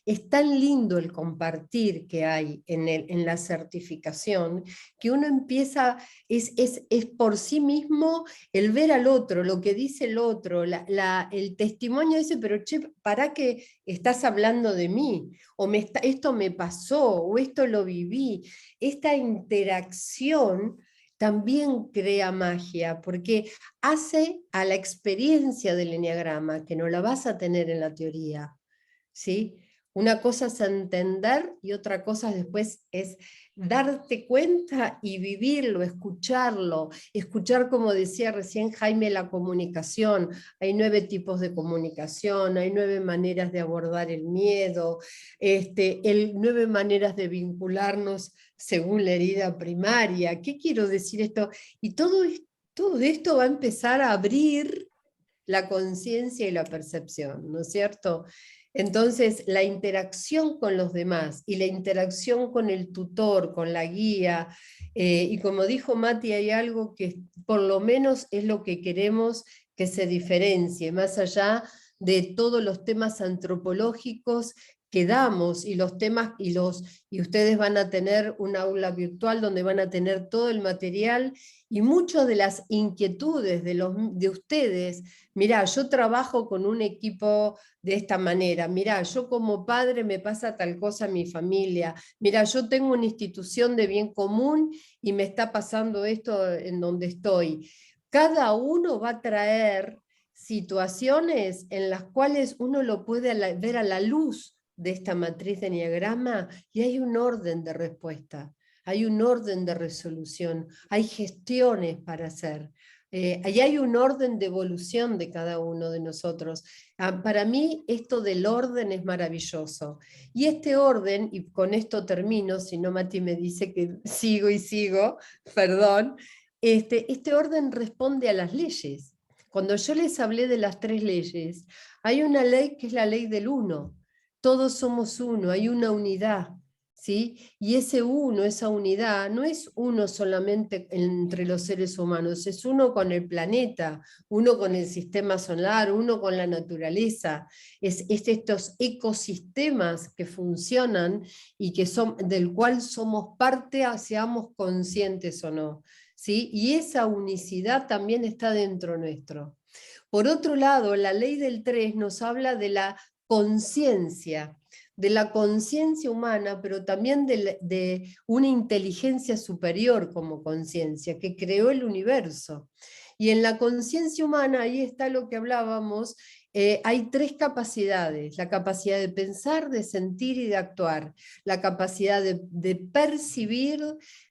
Es tan lindo el compartir que hay en la certificación, que uno empieza, es por sí mismo el ver al otro, lo que dice el otro, el testimonio dice, pero che, ¿para qué estás hablando de mí? O esto me pasó, o esto lo viví. Esta interacción también crea magia, porque hace a la experiencia del eneagrama, que no la vas a tener en la teoría, ¿sí? Una cosa es entender y otra cosa después es darte cuenta y vivirlo, escuchar como decía recién Jaime, la comunicación. Hay 9 tipos de comunicación, hay 9 maneras de abordar el miedo, 9 maneras de vincularnos según la herida primaria. ¿Qué quiero decir esto? Y todo esto va a empezar a abrir la conciencia y la percepción, ¿no es cierto? Entonces, la interacción con los demás y la interacción con el tutor, con la guía, y como dijo Mati, hay algo que por lo menos es lo que queremos que se diferencie, más allá de todos los temas antropológicos que damos y los temas y ustedes van a tener un aula virtual donde van a tener todo el material y muchas de las inquietudes de ustedes. Mirá, yo trabajo con un equipo de esta manera, mirá, yo como padre me pasa tal cosa a mi familia, mirá, yo tengo una institución de bien común y me está pasando esto en donde estoy. Cada uno va a traer situaciones en las cuales uno lo puede ver a la luz de esta matriz de enneagrama y hay un orden de respuesta, hay un orden de resolución, hay gestiones para hacer. Ahí hay un orden de evolución de cada uno de nosotros. Para mí esto del orden es maravilloso. Y este orden, y con esto termino, si no Mati me dice que sigo y sigo, perdón, este orden responde a las leyes. Cuando yo les hablé de las 3 leyes, hay una ley que es la ley del uno. Todos somos uno, hay una unidad. ¿Sí? Y ese uno, esa unidad, no es uno solamente entre los seres humanos, es uno con el planeta, uno con el sistema solar, uno con la naturaleza. Es estos ecosistemas que funcionan y que del cual somos parte, seamos conscientes o no. ¿Sí? Y esa unicidad también está dentro nuestro. Por otro lado, la ley del 3 nos habla de la conciencia humana, pero también de una inteligencia superior como conciencia, que creó el universo. Y en la conciencia humana, ahí está lo que hablábamos, hay 3 capacidades: la capacidad de pensar, de sentir y de actuar, la capacidad de percibir,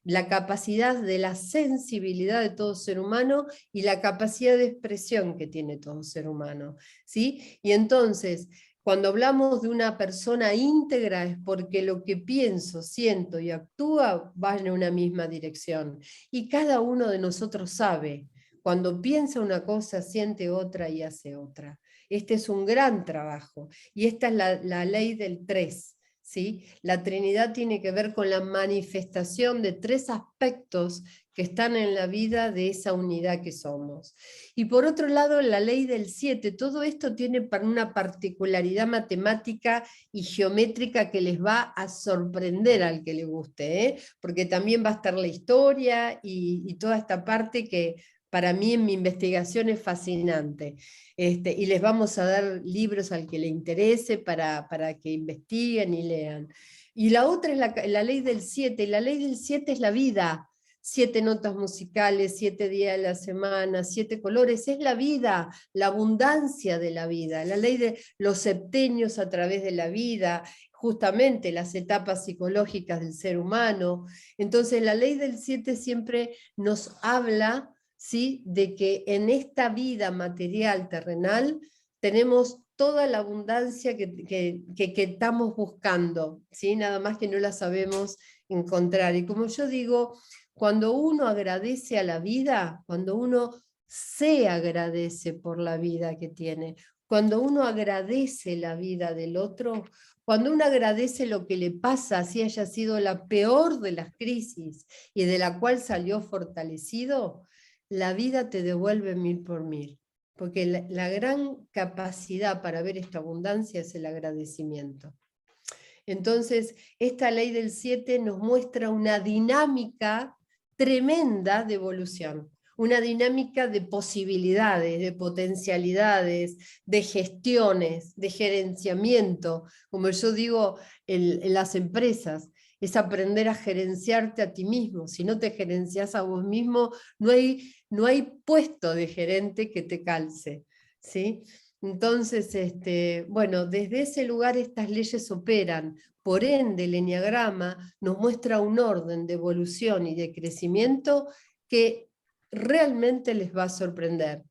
la capacidad de la sensibilidad de todo ser humano y la capacidad de expresión que tiene todo ser humano. ¿Sí? Y entonces, cuando hablamos de una persona íntegra es porque lo que pienso, siento y actúa va en una misma dirección. Y cada uno de nosotros sabe, cuando piensa una cosa, siente otra y hace otra. Este es un gran trabajo. Y esta es la ley del 3. ¿Sí? La Trinidad tiene que ver con la manifestación de 3 aspectos que están en la vida de esa unidad que somos. Y por otro lado, la ley del 7, todo esto tiene una particularidad matemática y geométrica que les va a sorprender al que le guste, ¿eh? Porque también va a estar la historia y toda esta parte que para mí en mi investigación es fascinante. Y les vamos a dar libros al que le interese para que investiguen y lean. Y la otra es la ley del 7, y la ley del 7 es la vida. 7 notas musicales, 7 días de la semana, 7 colores, es la vida, la abundancia de la vida, la ley de los septenios a través de la vida, justamente las etapas psicológicas del ser humano. Entonces la ley del 7 siempre nos habla, ¿sí?, de que en esta vida material terrenal tenemos toda la abundancia que estamos buscando, ¿sí? Nada más que no la sabemos encontrar. Y como yo digo, cuando uno agradece a la vida, cuando uno se agradece por la vida que tiene, cuando uno agradece la vida del otro, cuando uno agradece lo que le pasa, así haya sido la peor de las crisis y de la cual salió fortalecido, la vida te devuelve 1000 por 1000. Porque la gran capacidad para ver esta abundancia es el agradecimiento. Entonces, esta ley del 7 nos muestra una dinámica tremenda de evolución, una dinámica de posibilidades, de potencialidades, de gestiones, de gerenciamiento. Como yo digo en las empresas, es aprender a gerenciarte a ti mismo. Si no te gerencias a vos mismo, no hay puesto de gerente que te calce, ¿sí? Entonces, bueno, desde ese lugar estas leyes operan. Por ende, el enneagrama nos muestra un orden de evolución y de crecimiento que realmente les va a sorprender,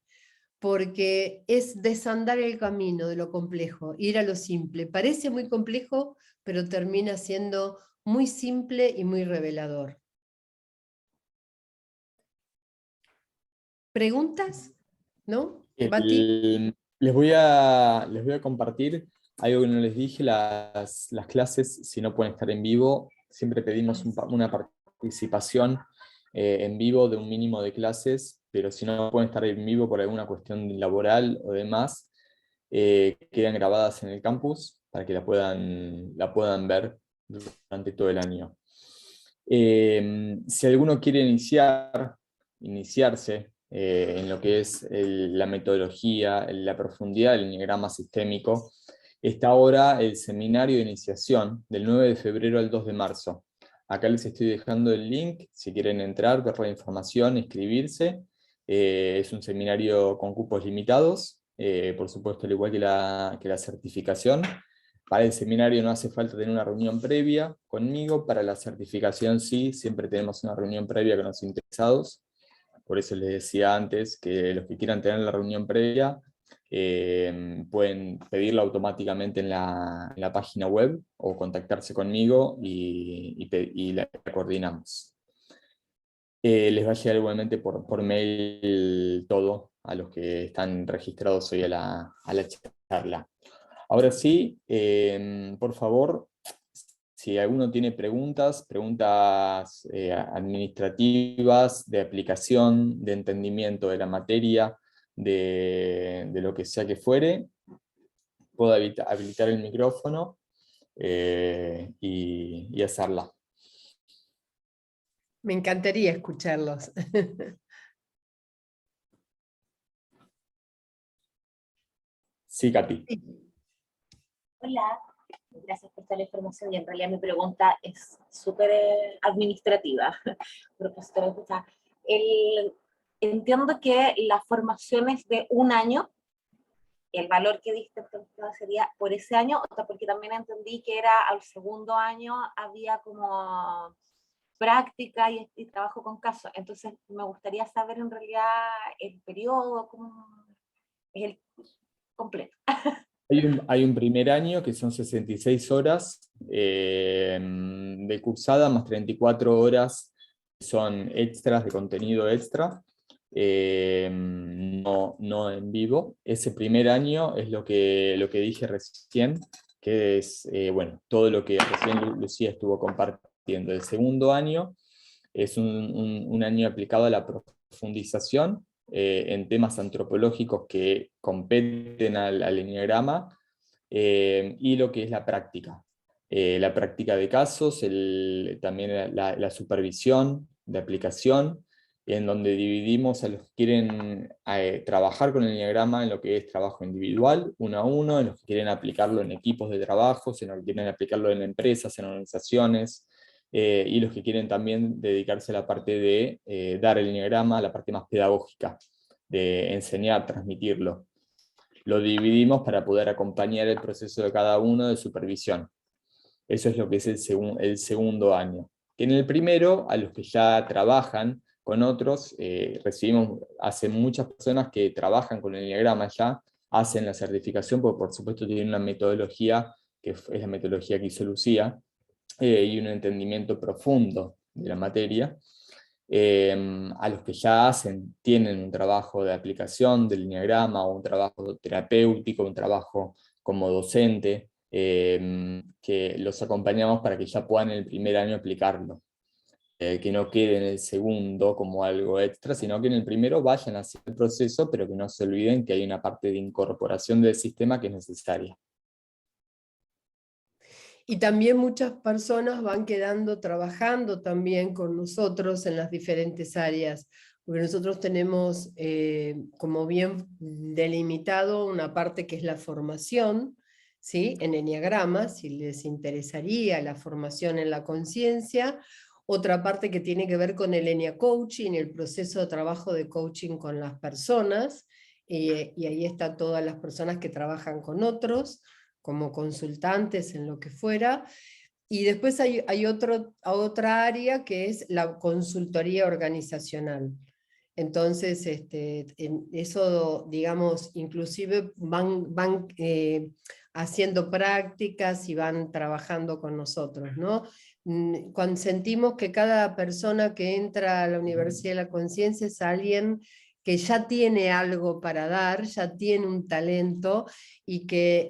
porque es desandar el camino de lo complejo, ir a lo simple. Parece muy complejo, pero termina siendo muy simple y muy revelador. ¿Preguntas? ¿No? ¿Mati? Les voy a compartir Algo que no les dije, las clases, si no pueden estar en vivo, siempre pedimos una participación en vivo de un mínimo de clases, pero si no pueden estar en vivo por alguna cuestión laboral o demás, quedan grabadas en el campus para que la puedan ver durante todo el año. Si alguno quiere iniciarse en lo que es la metodología, la profundidad del enneagrama sistémico, está ahora el seminario de iniciación del 9 de febrero al 2 de marzo. Acá les estoy dejando el link, si quieren entrar, ver la información, inscribirse. Es un seminario con cupos limitados, por supuesto, al igual que la certificación. Para el seminario no hace falta tener una reunión previa conmigo, para la certificación sí, siempre tenemos una reunión previa con los interesados. Por eso les decía antes que los que quieran tener la reunión previa pueden pedirla automáticamente en la página web o contactarse conmigo y la coordinamos. Les va a llegar igualmente por mail todo a los que están registrados hoy a la charla. Ahora sí, por favor, si alguno tiene preguntas administrativas, de aplicación, de entendimiento de la materia, de lo que sea que fuere, puedo habilitar el micrófono y hacerla. Me encantaría escucharlos. Sí, Katy. Hola, gracias por toda la información y en realidad mi pregunta es súper administrativa. Profesora, entiendo que la formación es de un año, el valor que diste sería por ese año, porque también entendí que era al segundo año había como práctica y trabajo con casos. Entonces me gustaría saber en realidad el periodo, cómo es el completo. Hay un primer año que son 66 horas de cursada, más 34 horas que son extras de contenido extra, no en vivo. Ese primer año es lo que dije recién, que es bueno, todo lo que recién Lucía estuvo compartiendo. El segundo año es un año aplicado a la profundización en temas antropológicos que competen al enneagrama, y lo que es la práctica. La práctica de casos, también la supervisión de aplicación, en donde dividimos a los que quieren trabajar con el enneagrama en lo que es trabajo individual, uno a uno, en los que quieren aplicarlo en equipos de trabajo, en los que quieren aplicarlo en empresas, en organizaciones, y los que quieren también dedicarse a la parte de dar el enneagrama, a la parte más pedagógica, de enseñar, transmitirlo. Lo dividimos para poder acompañar el proceso de cada uno de supervisión. Eso es lo que es el segundo año. Que en el primero, a los que ya trabajan con otros, hace muchas personas que trabajan con el enneagrama ya, hacen la certificación, porque por supuesto tienen una metodología, que es la metodología que hizo Lucía, y un entendimiento profundo de la materia. A los que ya tienen un trabajo de aplicación del enneagrama, o un trabajo terapéutico, un trabajo como docente, que los acompañamos para que ya puedan en el primer año aplicarlo. Que no quede en el segundo como algo extra, sino que en el primero vayan hacia el proceso, pero que no se olviden que hay una parte de incorporación del sistema que es necesaria. Y también muchas personas van quedando trabajando también con nosotros en las diferentes áreas, porque nosotros tenemos como bien delimitado una parte que es la formación, ¿sí? En enneagrama, si les interesaría la formación en la conciencia, otra parte que tiene que ver con el Ennea Coaching, el proceso de trabajo de coaching con las personas, y ahí están todas las personas que trabajan con otros, como consultantes en lo que fuera. Y después hay otra área que es la consultoría organizacional. Entonces, en eso, digamos, inclusive van haciendo prácticas y van trabajando con nosotros, ¿no? Cuando sentimos que cada persona que entra a la Universidad de la Conciencia es alguien que ya tiene algo para dar, ya tiene un talento, y que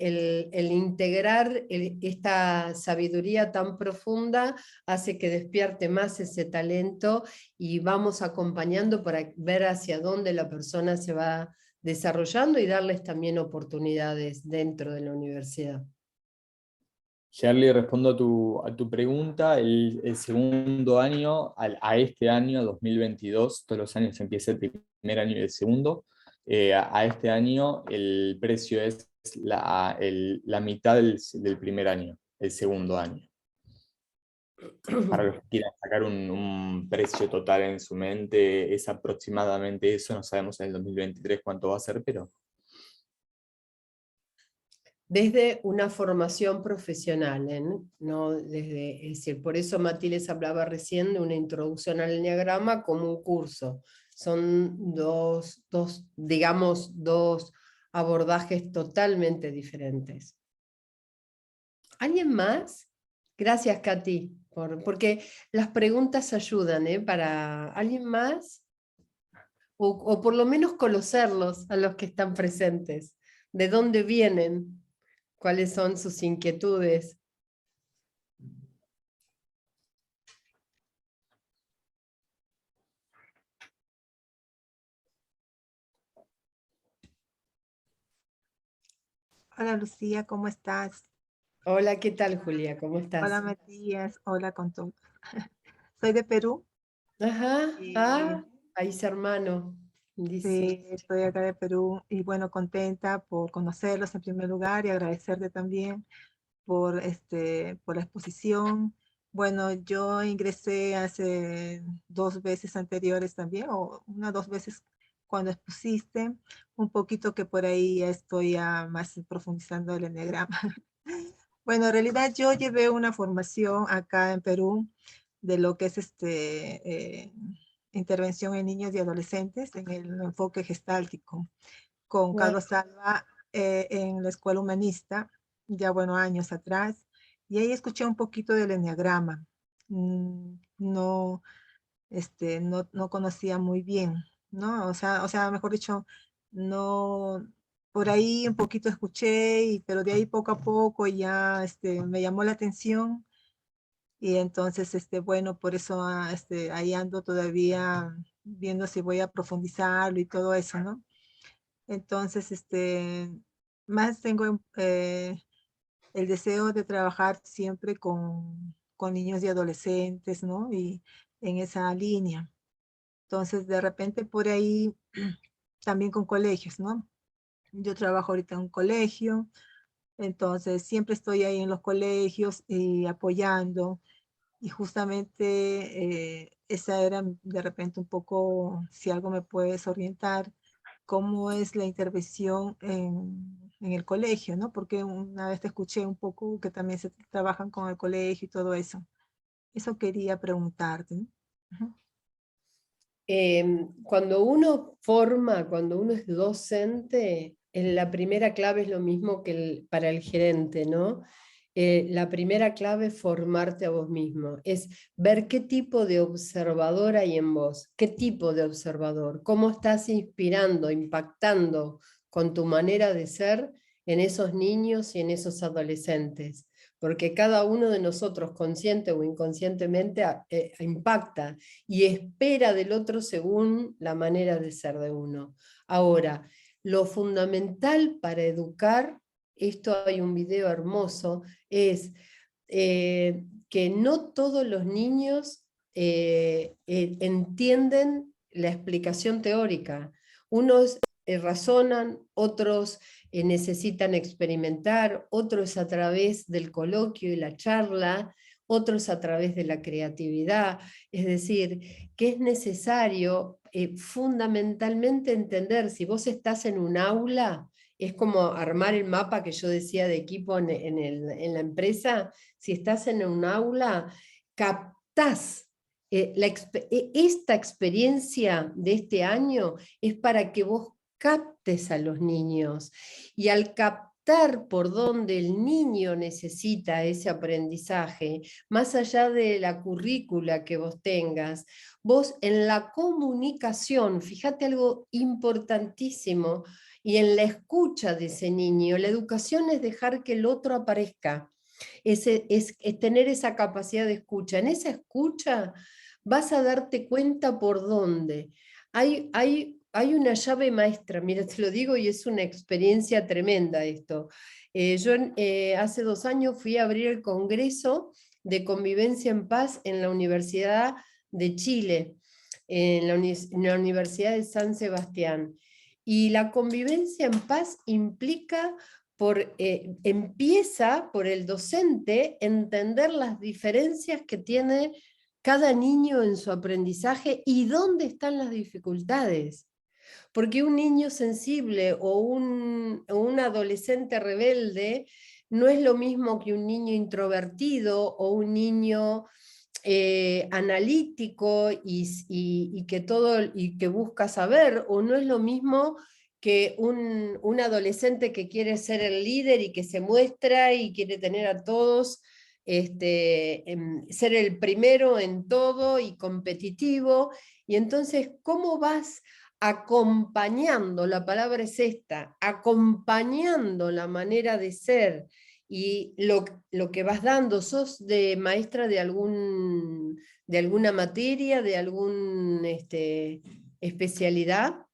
el integrar esta sabiduría tan profunda hace que despierte más ese talento, y vamos acompañando para ver hacia dónde la persona se va desarrollando y darles también oportunidades dentro de la universidad. Shirley, respondo a tu pregunta. El segundo año, a este año, 2022, todos los años empieza el primer año y el segundo. A este año el precio es la mitad del primer año, el segundo año. Para los que quieran sacar un precio total en su mente, es aproximadamente eso. No sabemos en el 2023 cuánto va a ser, pero... Desde una formación profesional, no desde, es decir, por eso Mati les hablaba recién de una introducción al enneagrama como un curso. Son digamos, dos abordajes totalmente diferentes. ¿Alguien más? Gracias, Katy, porque las preguntas ayudan, para ¿alguien más? O por lo menos conocerlos a los que están presentes. ¿De dónde vienen? ¿Cuáles son sus inquietudes? Hola Lucía, ¿cómo estás? Hola, ¿qué tal, Julia? ¿Cómo estás? Hola Matías, hola con todo. Soy de Perú Ajá, y país hermano, dice. sí, estoy acá de Perú y bueno, contenta por conocerlos en primer lugar y agradecerte también por la exposición. Bueno, yo ingresé hace 2 veces anteriores también, o 2 veces cuando expusiste, un poquito que por ahí ya estoy más profundizando el enneagrama. Bueno, en realidad yo llevé una formación acá en Perú de lo que es intervención en niños y adolescentes en el enfoque gestáltico con Wow. Carlos Alba en la Escuela Humanista, ya bueno, años atrás, y ahí escuché un poquito del enneagrama. No, no conocía muy bien, ¿no? O sea, mejor dicho, no, por ahí un poquito escuché, pero de ahí poco a poco ya me llamó la atención y entonces, bueno, por eso ahí ando todavía viendo si voy a profundizarlo y todo eso, ¿no? Entonces, más tengo el deseo de trabajar siempre con niños y adolescentes, ¿no? Y en esa línea. Entonces, de repente por ahí también con colegios, ¿no? Yo trabajo ahorita en un colegio, entonces siempre estoy ahí en los colegios y apoyando. Y justamente esa era de repente un poco, si algo me puedes orientar, cómo es la intervención en el colegio, ¿no? Porque una vez te escuché un poco que también se trabajan con el colegio y todo eso. Eso quería preguntarte, ¿no? Ujú. Cuando uno forma, cuando uno es docente, la primera clave es lo mismo que para el gerente, ¿no? La primera clave es formarte a vos mismo, es ver qué tipo de observador hay en vos, qué tipo de observador, cómo estás inspirando, impactando con tu manera de ser en esos niños y en esos adolescentes, porque cada uno de nosotros, consciente o inconscientemente, impacta y espera del otro según la manera de ser de uno. Ahora, lo fundamental para educar, esto hay un video hermoso, es que no todos los niños entienden la explicación teórica. Unos razonan, otros necesitan experimentar, otros a través del coloquio y la charla, otros a través de la creatividad. Es decir, que es necesario fundamentalmente entender, si vos estás en un aula, es como armar el mapa que yo decía de equipo en la empresa. Si estás en un aula, captás esta experiencia de este año es para que vos captes a los niños. Y al captar captar por dónde el niño necesita ese aprendizaje, más allá de la currícula que vos tengas, vos en la comunicación, fíjate algo importantísimo, y en la escucha de ese niño, la educación es dejar que el otro aparezca, es tener esa capacidad de escucha. En esa escucha vas a darte cuenta por dónde. Hay una llave maestra, mira, te lo digo y es una experiencia tremenda esto. Yo hace 2 años fui a abrir el Congreso de Convivencia en Paz en la Universidad de Chile, en la Universidad de San Sebastián. Y la convivencia en paz implica empieza por el docente entender las diferencias que tiene cada niño en su aprendizaje y dónde están las dificultades. Porque un niño sensible o un adolescente rebelde no es lo mismo que un niño introvertido o un niño analítico y que busca saber, o no es lo mismo que un adolescente que quiere ser el líder y que se muestra y quiere tener a todos, ser el primero en todo y competitivo. Y entonces, ¿cómo vas acompañando? La palabra es esta, acompañando la manera de ser y lo que vas dando. ¿Sos de maestra de alguna materia, de alguna especialidad?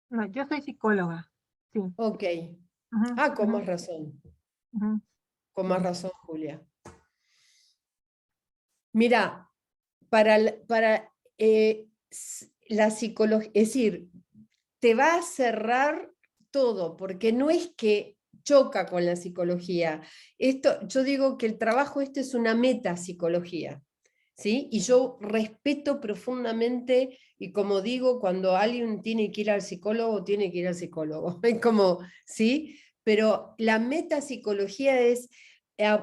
No, yo soy psicóloga, sí. Ok. Ujú, Con ujú, más razón. ujú. Con más razón, Julia. Mira, para la psicología, es decir, te va a cerrar todo, porque no es que choca con la psicología. Yo digo que el trabajo es una metapsicología, ¿sí? Y yo respeto profundamente, y como digo, cuando alguien tiene que ir al psicólogo, tiene que ir al psicólogo. Es como, ¿sí? Pero la metapsicología es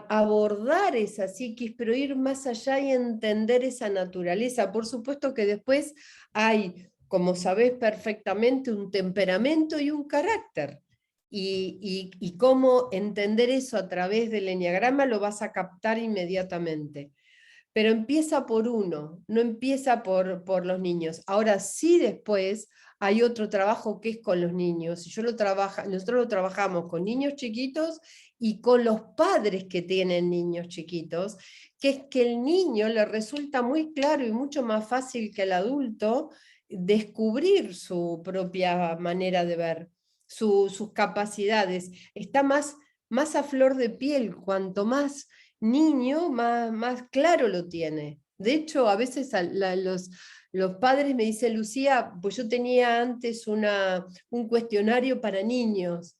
abordar esa psiquis, pero ir más allá y entender esa naturaleza. Por supuesto que después hay, como sabés perfectamente, un temperamento y un carácter. Y cómo entender eso a través del eneagrama lo vas a captar inmediatamente. Pero empieza por uno, no empieza por los niños. Ahora sí, después hay otro trabajo que es con los niños. Nosotros lo trabajamos con niños chiquitos y con los padres que tienen niños chiquitos, que es que el niño le resulta muy claro y mucho más fácil que el adulto descubrir su propia manera de ver, sus capacidades. Está más a flor de piel, cuanto más niño, más claro lo tiene. De hecho, a veces los padres me dicen, Lucía, pues yo tenía antes un cuestionario para niños.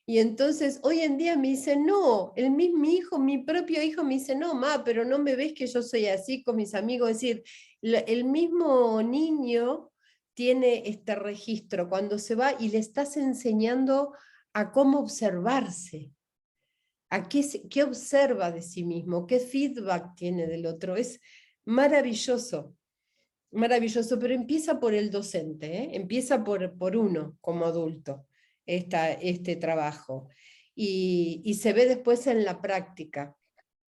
Y entonces hoy en día me dicen, no, mi propio hijo me dice, no, ma, pero no me ves que yo soy así con mis amigos. Es decir, el mismo niño tiene este registro cuando se va y le estás enseñando a cómo observarse, a qué observa de sí mismo, qué feedback tiene del otro. Es maravilloso, maravilloso, pero empieza por el docente, ¿eh? Empieza por uno como adulto, este trabajo. Y se ve después en la práctica,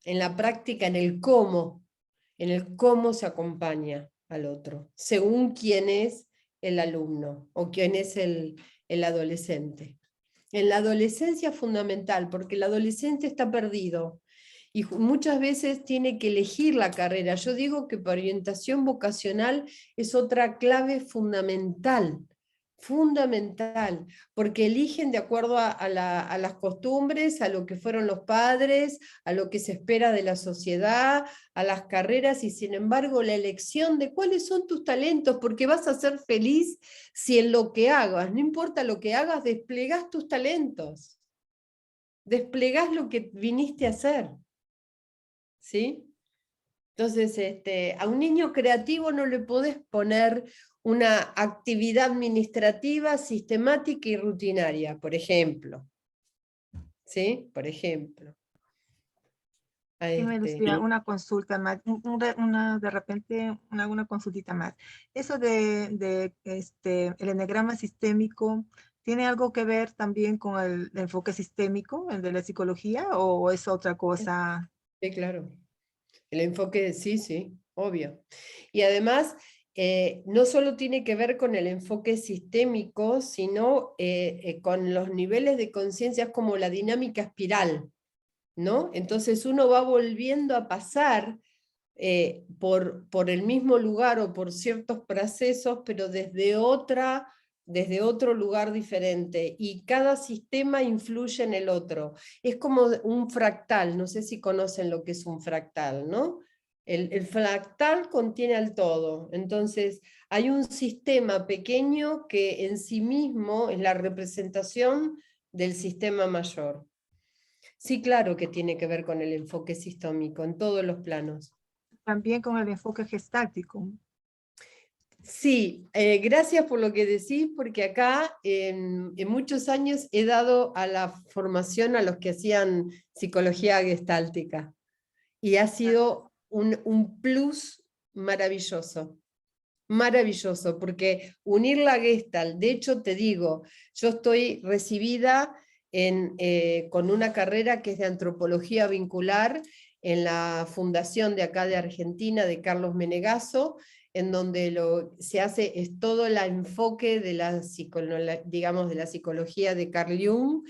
en el cómo se acompaña al otro, según quién es el alumno o quién es el adolescente. En la adolescencia es fundamental, porque el adolescente está perdido y muchas veces tiene que elegir la carrera. Yo digo que para orientación vocacional es otra clave fundamental, fundamental, porque eligen de acuerdo a las costumbres, a lo que fueron los padres, a lo que se espera de la sociedad, a las carreras, y sin embargo la elección de cuáles son tus talentos, porque vas a ser feliz si en lo que hagas, no importa lo que hagas, desplegás tus talentos, desplegás lo que viniste a hacer, ¿sí? Entonces, a un niño creativo no le podés poner una actividad administrativa sistemática y rutinaria, por ejemplo, ¿sí? Por ejemplo. Dime, Lucía, una consulta más, de repente una consultita más. Eso de el eneagrama sistémico, ¿tiene algo que ver también con el enfoque sistémico, el de la psicología, o es otra cosa? Sí, claro. El enfoque, sí, sí, obvio. Y además, no solo tiene que ver con el enfoque sistémico, sino con los niveles de conciencia como la dinámica espiral, ¿no? Entonces uno va volviendo a pasar por el mismo lugar o por ciertos procesos, pero desde otro lugar diferente, y cada sistema influye en el otro. Es como un fractal, no sé si conocen lo que es un fractal, ¿no? El fractal contiene al todo, entonces hay un sistema pequeño que en sí mismo es la representación del sistema mayor. Sí, claro que tiene que ver con el enfoque sistémico en todos los planos. También con el enfoque gestáltico. Sí, gracias por lo que decís, porque acá en muchos años he dado a la formación a los que hacían psicología gestáltica, y ha sido un plus maravilloso, maravilloso, porque unir la Gestalt, de hecho te digo, yo estoy recibida con una carrera que es de antropología vincular en la fundación de acá de Argentina, de Carlos Menegaso, en donde se hace es todo el enfoque de digamos, de la psicología de Carl Jung,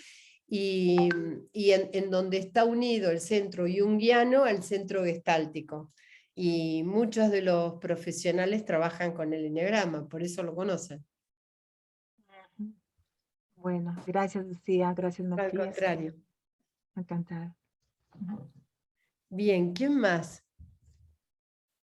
y en donde está unido el centro junguiano al centro gestáltico. Y muchos de los profesionales trabajan con el eneagrama, por eso lo conocen. Bueno, gracias, Lucía, gracias, Al Matías. contrario. Encantada. Bien, ¿quién más?